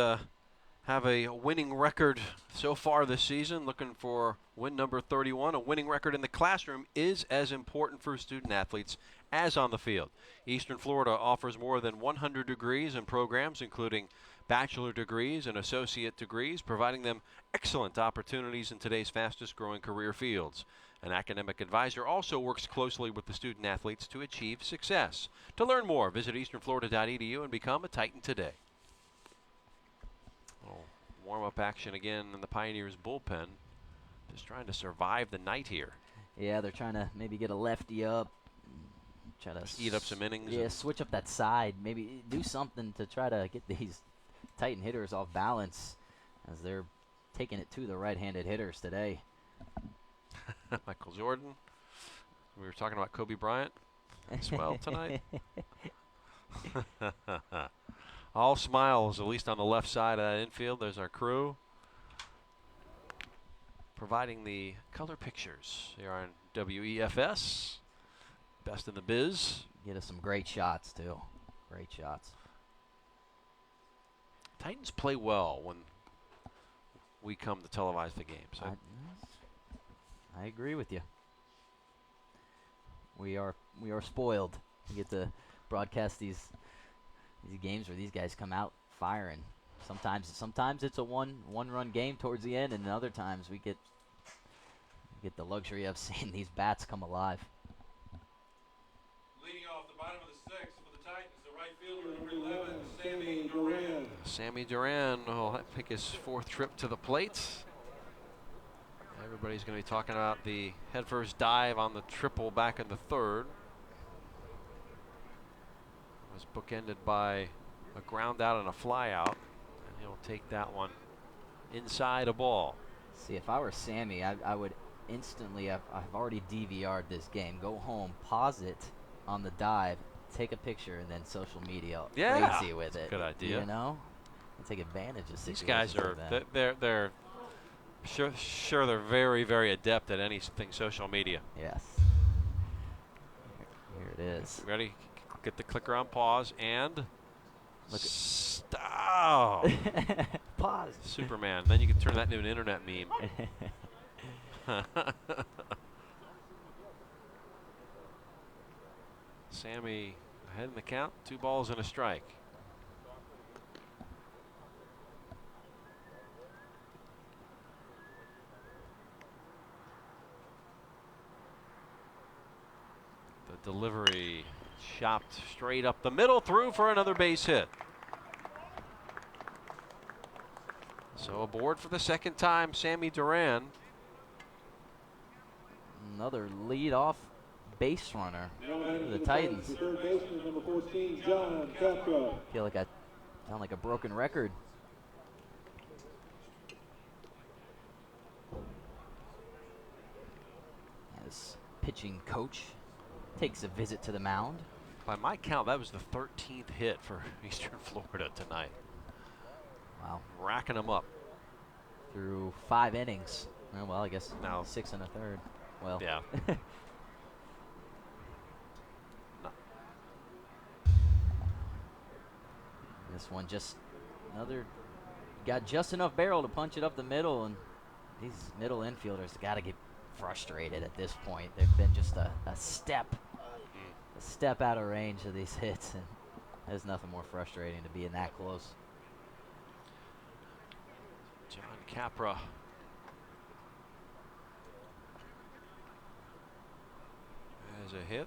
have a winning record so far this season, looking for win number 31. A winning record in the classroom is as important for student athletes as on the field. Eastern Florida offers more than 100 degrees and programs, including bachelor degrees and associate degrees, providing them excellent opportunities in today's fastest growing career fields. An academic advisor also works closely with the student athletes to achieve success. To learn more, visit easternflorida.edu and become a Titan today. Warm-up action again in the Pioneers bullpen. Just trying to survive the night here. Yeah, they're trying to maybe get a lefty up. Try to eat up some innings. Yeah, switch up that side. Maybe do something to try to get these Titan hitters off balance as they're taking it to the right-handed hitters today. Michael Jordan. We were talking about Kobe Bryant as well tonight. All smiles, at least on the left side of that infield. There's our crew providing the color pictures here on WEFS. Best in the biz. Get us some great shots, too. Great shots. Titans play well when we come to televise the games. I agree with you. We are spoiled. We get to broadcast these games where these guys come out firing. Sometimes it's a one-run game towards the end, and other times we get the luxury of seeing these bats come alive. Leading off the bottom of the 6th for the Titans, the right fielder, number 11, Sammy Duran. Sammy Duran will pick his 4th trip to the plate. Everybody's going to be talking about the headfirst dive on the triple back in the 3rd. It was bookended by a ground out and a fly out, and he'll take that one inside a ball. See, if I were Sammy, I would instantly, I've already DVR'd this game, go home, pause it on the dive, take a picture, and then social media crazy with it. Good idea. You know? And take advantage of situations. These guys are, like that. they're sure they're very, very adept at anything social media. Yes. Here it is. Ready? Get the clicker on pause and stop. Pause. Superman. Then you can turn that into an internet meme. Sammy ahead in the count. 2 balls and a strike. The delivery chopped straight up the middle, through for another base hit. So aboard for the 2nd time, Sammy Duran. Another lead-off base runner for the Titans. Third baseman, number 14, John Capra. Feel like I sound like a broken record. As pitching coach takes a visit to the mound. By my count, that was the 13th hit for Eastern Florida tonight. Wow. Racking them up. Through 5 innings. Oh, well, I guess now 6 1/3. Well. Yeah. This one just got just enough barrel to punch it up the middle, and these middle infielders got to get frustrated at this point. They've been just a step out of range of these hits, and There's nothing more frustrating to being that close. John Capra. Has a hit.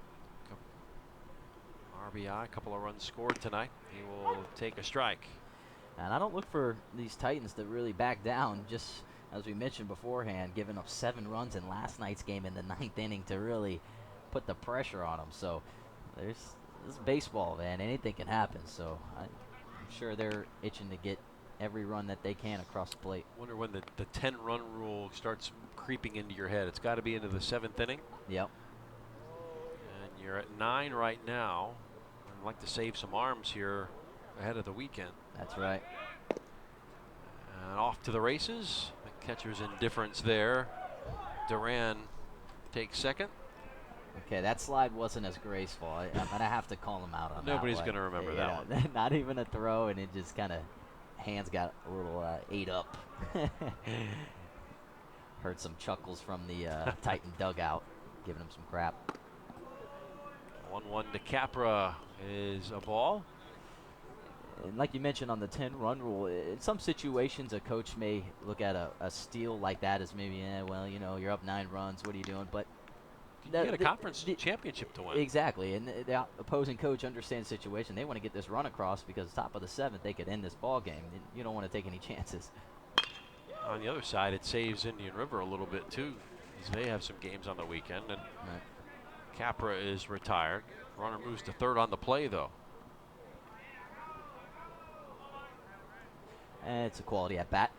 RBI, a couple of runs scored tonight. He will take a strike. And I don't look for these Titans to really back down, just as we mentioned beforehand, giving up 7 runs in last night's game in the 9th inning to really put the pressure on them. So this is baseball, man. Anything can happen. So I'm sure they're itching to get every run that they can across the plate. Wonder when the 10-run rule starts creeping into your head. It's got to be into the 7th inning. Yep. And you're at 9 right now. I'd like to save some arms here ahead of the weekend. That's right. And off to the races. The catcher's indifference there. Duran takes second. Okay, that slide wasn't as graceful. I'm going to have to call him out on that. Nobody's going to remember that one. Not even a throw, and it just kind of, hands got a little ate up. Heard some chuckles from the Titan dugout, giving him some crap. 1-1 to Capra is a ball. And like you mentioned on the 10-run rule, in some situations a coach may look at a steal like that as maybe, well, you know, you're up 9 runs, what are you doing? But you get a conference championship to win. Exactly, and the opposing coach understands the situation. They want to get this run across because top of the 7th, they could end this ball game. You don't want to take any chances. On the other side, it saves Indian River a little bit too, as they have some games on the weekend. And Capra is retired. Runner moves to 3rd on the play, though. And it's a quality at bat.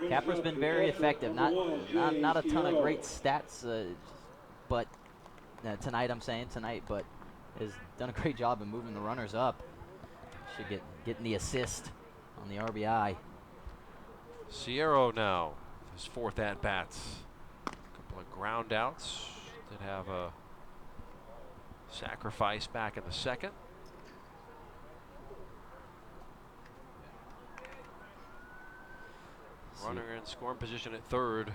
Capra's been very effective. Not a ton of great stats, but tonight but has done a great job in moving the runners up. Should getting the assist on the RBI. Sierra now, his 4th at bats. A couple of ground outs. Did have a sacrifice back in the 2nd. Runner in scoring position at 3rd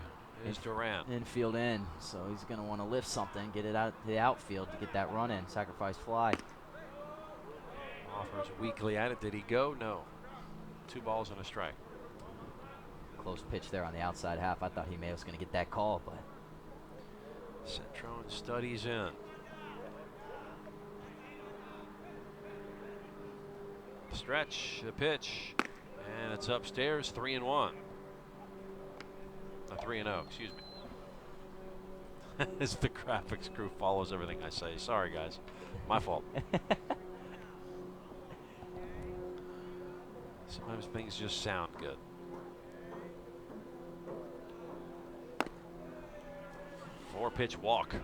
is Duran. Infield in, so he's going to want to lift something, get it out to the outfield to get that run in. Sacrifice fly. Offers weakly at it. Did he go? No. 2 balls and a strike. Close pitch there on the outside half. I thought he was going to get that call, but Centrone studies in. Stretch, the pitch, and it's upstairs. 3-1. 3-0, excuse me. As the graphics crew follows everything I say. Sorry, guys. My fault. Sometimes things just sound good. Four-pitch walk.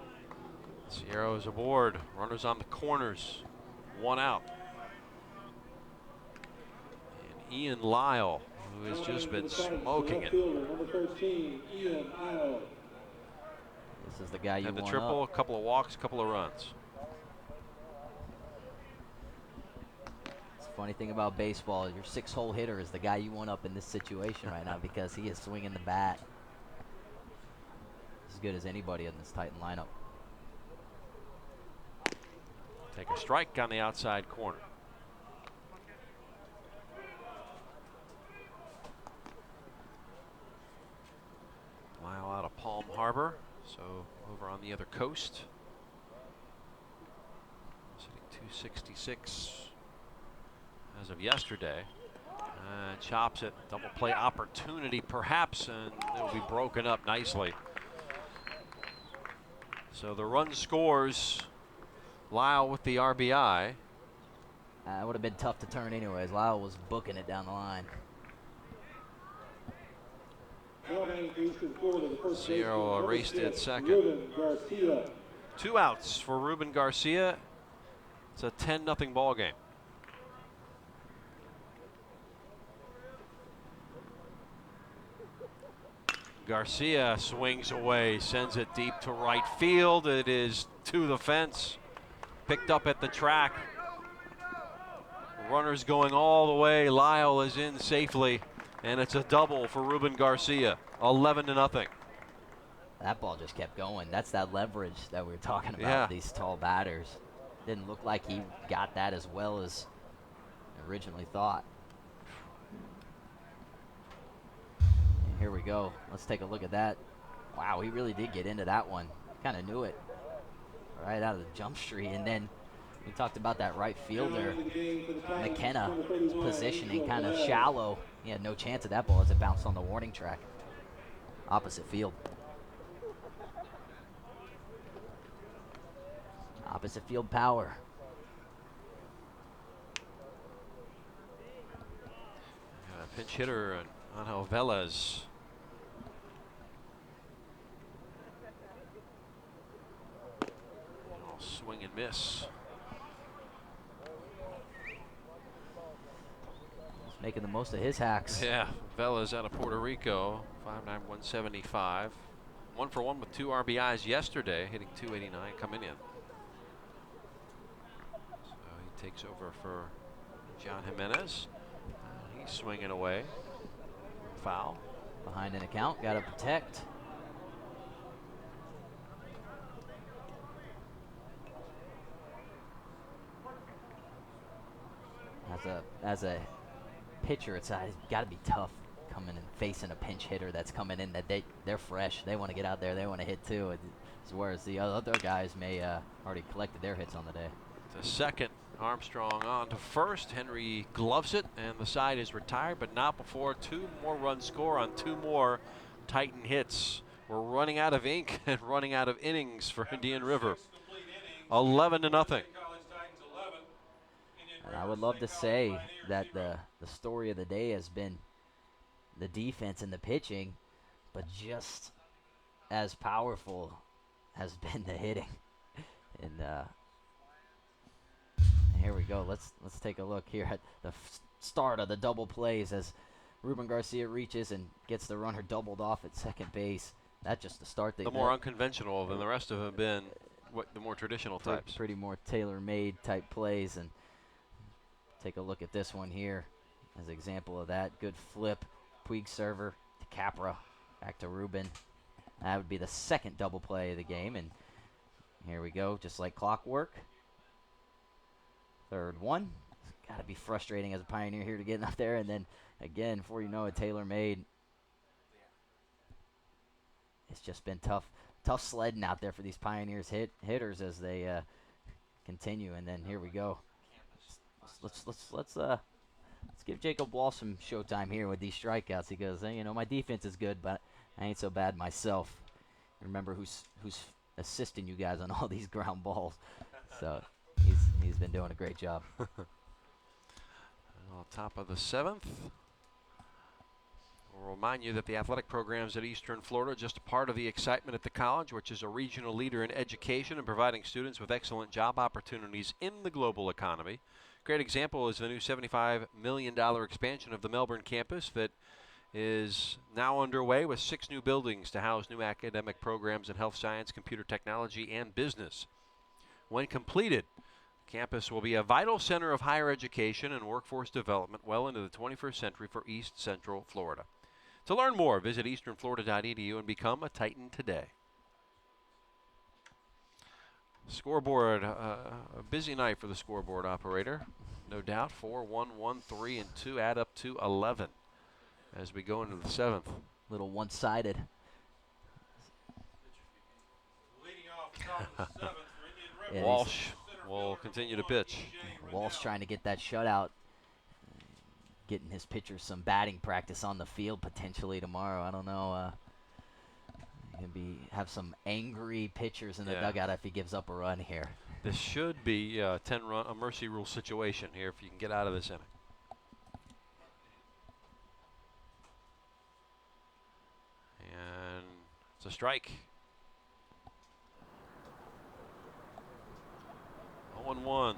Sierra is aboard. Runners on the corners. 1 out. And Ian Lisle, who has just been smoking it. Number 13, Ian Lisle. This is the guy you had the want triple, up. a couple of walks, a couple of runs. It's the funny thing about baseball, your 6-hole hitter is the guy you want up in this situation right now because he is swinging the bat as good as anybody in this Titan lineup. Take a strike on the outside corner. Mile out of Palm Harbor, so over on the other coast. Sitting 266 as of yesterday. Chops it, double play opportunity perhaps, and it'll be broken up nicely. So the run scores. Lisle with the RBI. It would have been tough to turn anyways. Lisle was booking it down the line. Sierra raced at second. 2 outs for Ruben Garcia. It's a 10-0 ball game. Garcia swings away, sends it deep to right field. It is to the fence. Picked up at the track. Runners going all the way. Lisle is in safely, and it's a double for Ruben Garcia. 11-0. That ball just kept going. That's that leverage that we were talking about. These tall batters. Didn't look like he got that as well as originally thought. And here we go. Let's take a look at that. Wow, he really did get into that one. Kind of knew it right out of the jump street. And then we talked about that right fielder, McKenna, positioning kind of shallow. He had no chance of that ball as it bounced on the warning track. Opposite field. Opposite field power. Pinch hitter, Angel Velez. Swing and miss. He's making the most of his hacks. Yeah, Velez out of Puerto Rico, 5'9", 175. 1 for 1 with 2 RBIs yesterday, hitting .289 coming in. So he takes over for John Jimenez. He's swinging away. Foul. Behind an account, got to protect. As a pitcher, it's got to be tough coming and facing a pinch hitter that's coming in that they're fresh. They want to get out there. They want to hit too. Whereas the other guys may already collected their hits on the day. The second, Armstrong on to first. Henry gloves it, and the side is retired, but not before 2 more runs score on 2 more Titan hits. We're running out of ink and running out of innings for Indian River. 11-0. And I would love to say that the story of the day has been the defense and the pitching, but just as powerful has been the hitting. And here we go. Let's take a look here at the start of the double plays as Ruben Garcia reaches and gets the runner doubled off at second base. That's just the start. The more unconventional than the rest of them have been, the more traditional types. Pretty more tailor-made type plays. And take a look at this one here as an example of that. Good flip, Puig server to Capra, back to Ruben. That would be the second double play of the game. And here we go, just like clockwork. Third one. It's got to be frustrating as a Pioneer here to get up there. And then again, before you know it, tailor-made. It's just been tough sledding out there for these Pioneers hitters as they continue. And then here we go. Let's give Jacob Wall some showtime here with these strikeouts. He goes, hey, my defense is good, but I ain't so bad myself. Remember who's assisting you guys on all these ground balls. So he's been doing a great job. On top of the 7th. We'll remind you that the athletic programs at Eastern Florida are just a part of the excitement at the college, which is a regional leader in education and providing students with excellent job opportunities in the global economy. Great example is the new $75 million expansion of the Melbourne campus that is now underway with 6 new buildings to house new academic programs in health science, computer technology, and business. When completed, the campus will be a vital center of higher education and workforce development well into the 21st century for East Central Florida. To learn more, visit easternflorida.edu and become a Titan today. Scoreboard, a busy night for the scoreboard operator, no doubt. 4, 1, 1, 3, and 2 add up to 11 as we go into the 7th. Little one-sided. Leading off top of the 7th for Indian River. Yeah, Walsh will continue to pitch. Walsh trying to get that shutout. Getting his pitchers some batting practice on the field potentially tomorrow. I don't know. Have some angry pitchers in the dugout if he gives up a run here. This should be a mercy rule situation here if you can get out of this inning. And it's a strike. 0-1.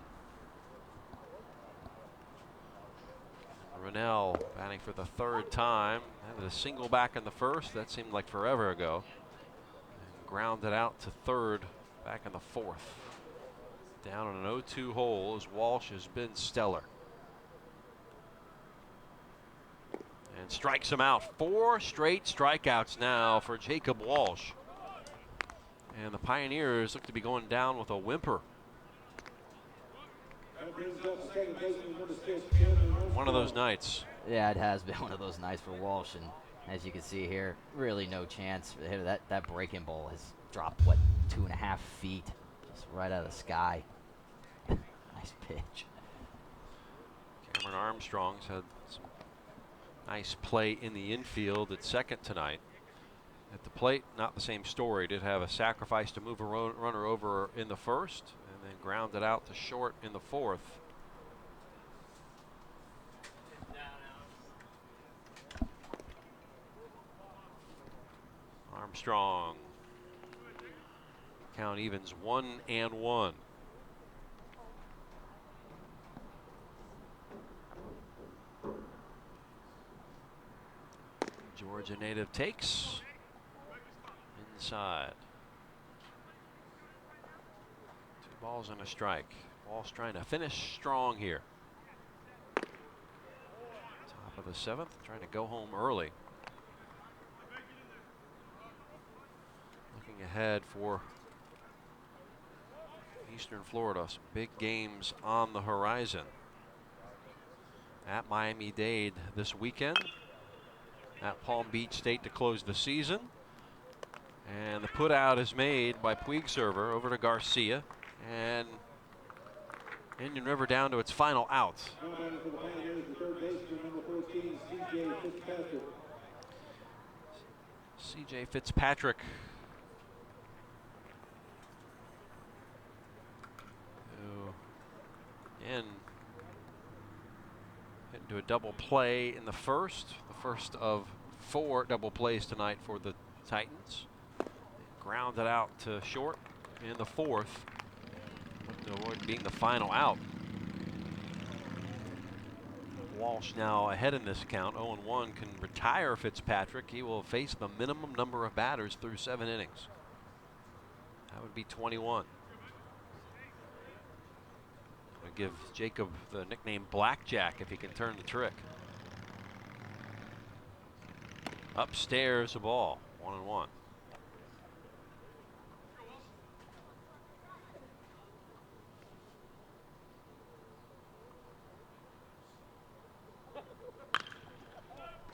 Rennell batting for the 3rd time. Had a single back in the 1st. That seemed like forever ago. And grounded out to 3rd back in the 4th. Down on an 0-2 hole as Walsh has been stellar. And strikes him out. 4 straight strikeouts now for Jacob Walsh. And the Pioneers look to be going down with a whimper. That brings up second baseman number 6, Kameron one of those nights. Yeah, it has been one of those nights for Walsh, and as you can see here, really no chance. That breaking ball has dropped, what, 2.5 feet, just right out of the sky. Nice pitch. Kameron Armstrong's had some nice play in the infield at second tonight. At the plate, not the same story. Did have a sacrifice to move a runner over in the first, and then grounded out to short in the fourth. Armstrong. Count evens 1-1. Georgia native takes inside. 2 balls and a strike. Walsh trying to finish strong here. Top of the 7th, trying to go home early. Looking ahead for Eastern Florida, some big games on the horizon. At Miami-Dade this weekend. At Palm Beach State to close the season. And the put out is made by Puig server over to Garcia. And Indian River down to its final out. Now batting for the Pioneers, the third baseman, number 14, CJ Fitzpatrick. CJ Fitzpatrick. Who, again, hit into a double play in the first of 4 double plays tonight for the Titans. Grounded out to short in the fourth, to avoid being the final out. Walsh now ahead in this count, 0-1, can retire Fitzpatrick. He will face the minimum number of batters through 7 innings. That would be 21. I'll give Jacob the nickname Blackjack if he can turn the trick. Upstairs a ball, 1-1.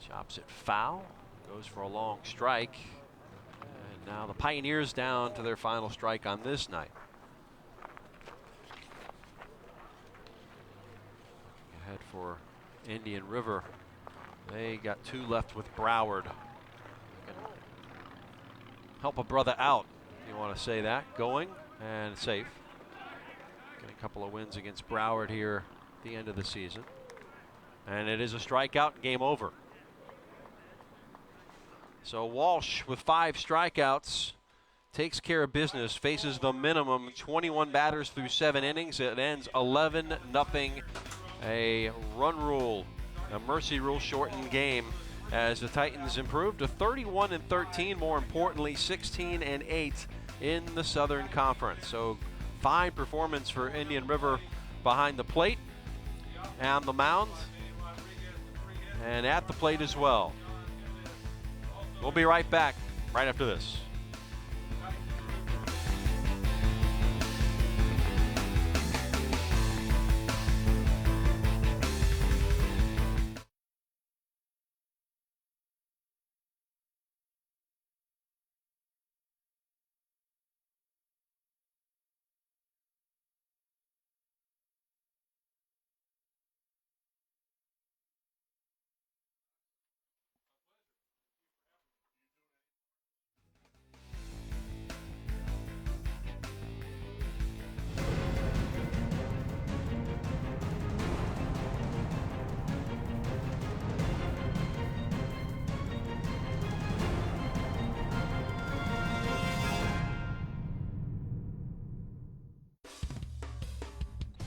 Chops it foul, goes for a long strike. And now the Pioneers down to their final strike on this night. Ahead for Indian River. They got 2 left with Broward. Help a brother out, if you want to say that. Going and safe. Get a couple of wins against Broward here at the end of the season. And it is a strikeout, game over. So Walsh with 5 strikeouts takes care of business, faces the minimum 21 batters through 7 innings. It ends 11-0. A run rule, a mercy rule shortened game as the Titans improve to 31-13, more importantly 16-8 in the Southern Conference. So fine performance for Indian River behind the plate and the mound and at the plate as well. We'll be right back right after this.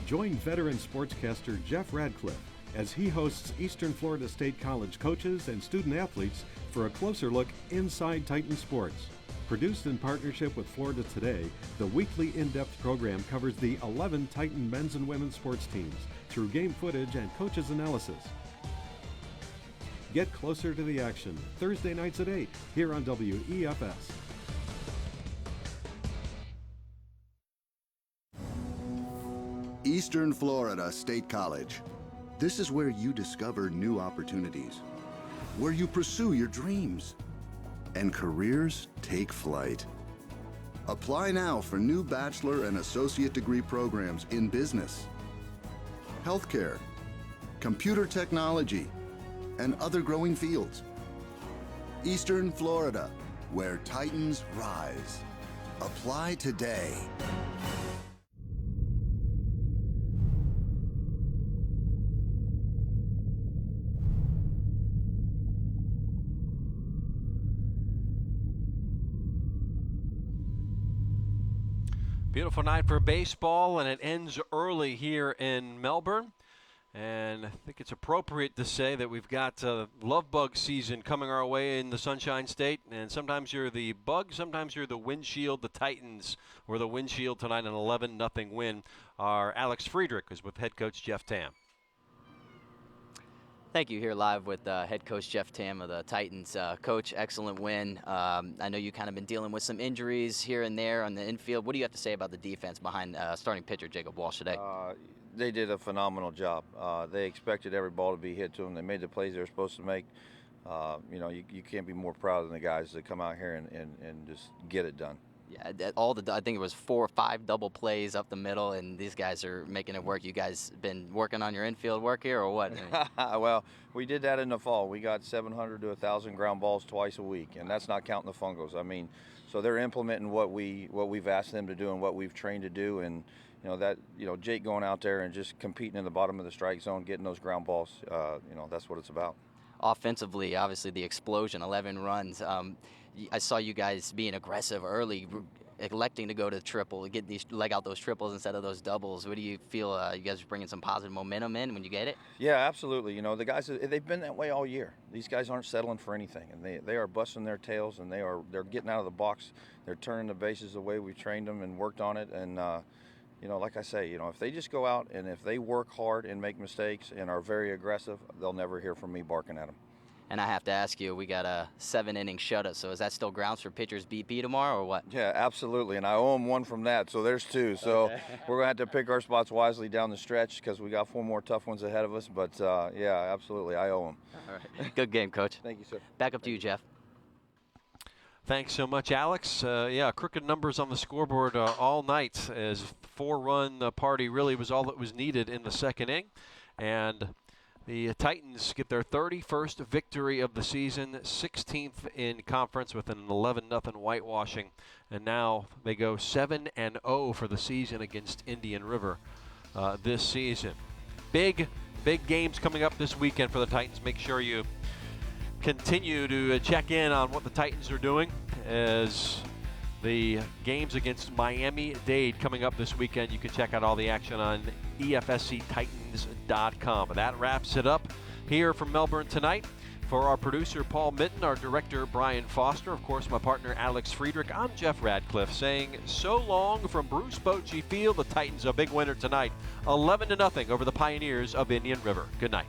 Join veteran sportscaster Jeff Radcliffe as he hosts Eastern Florida State College coaches and student athletes for a closer look inside Titan sports. Produced in partnership with Florida Today, the weekly in-depth program covers the 11 Titan men's and women's sports teams through game footage and coaches' analysis. Get closer to the action Thursday nights at 8 here on WEFS. Eastern Florida State College. This is where you discover new opportunities, where you pursue your dreams, and careers take flight. Apply now for new bachelor and associate degree programs in business, healthcare, computer technology, and other growing fields. Eastern Florida, where Titans rise. Apply today. Beautiful night for baseball, and it ends early here in Melbourne. And I think it's appropriate to say that we've got love bug season coming our way in the Sunshine State. And sometimes you're the bug, sometimes you're the windshield. The Titans were the windshield tonight, an 11-0 win. Our Alex Friedrich is with head coach Jeff Tam. Thank you. Here live with head coach Jeff Tam of the Titans. Coach, excellent win. I know you kind of been dealing with some injuries here and there on the infield. What do you have to say about the defense behind starting pitcher Jacob Walsh today? They did a phenomenal job. They expected every ball to be hit to them. They made the plays they were supposed to make. You can't be more proud than the guys that come out here and just get it done. Yeah, I think it was 4 or 5 double plays up the middle, and these guys are making it work. You guys been working on your infield work here, or what? Well, we did that in the fall. We got 700 to 1,000 ground balls twice a week, and that's not counting the fungos. I mean, so they're implementing what we've asked them to do and what we've trained to do, and Jake going out there and just competing in the bottom of the strike zone, getting those ground balls. That's what it's about. Offensively, obviously the explosion, 11 runs. I saw you guys being aggressive early, electing to go to triple, leg out those triples instead of those doubles. What do you feel? You guys are bringing some positive momentum in when you get it? Yeah, absolutely. The guys, they've been that way all year. These guys aren't settling for anything, and they are busting their tails, and they're getting out of the box. They're turning the bases the way we trained them and worked on it. And like I say, if they just go out and if they work hard and make mistakes and are very aggressive, they'll never hear from me barking at them. And I have to ask you, we got a 7-inning shutout, so is that still grounds for pitchers BP tomorrow or what? Yeah, absolutely, and I owe them one from that, so there's 2. So we're going to have to pick our spots wisely down the stretch because we got 4 more tough ones ahead of us, but yeah, absolutely, I owe them. All right. Good game, Coach. Thank you, sir. Back up to you, Jeff. Thanks so much, Alex. Crooked numbers on the scoreboard all night, as 4-run party really was all that was needed in the second inning. And the Titans get their 31st victory of the season, 16th in conference with an 11-0 whitewashing. And now they go 7-0 for the season against Indian River this season. Big games coming up this weekend for the Titans. Make sure you continue to check in on what the Titans are doing, as the games against coming up this weekend. You can check out all the action on EFSCTitans.com. That wraps it up here from Melbourne tonight. For our producer, Paul Mitten, our director, Brian Foster, of course, my partner, Alex Friedrich, I'm Jeff Radcliffe saying so long from Bruce Bochy Field. The Titans a big winner tonight, 11-0 over the Pioneers of Indian River. Good night.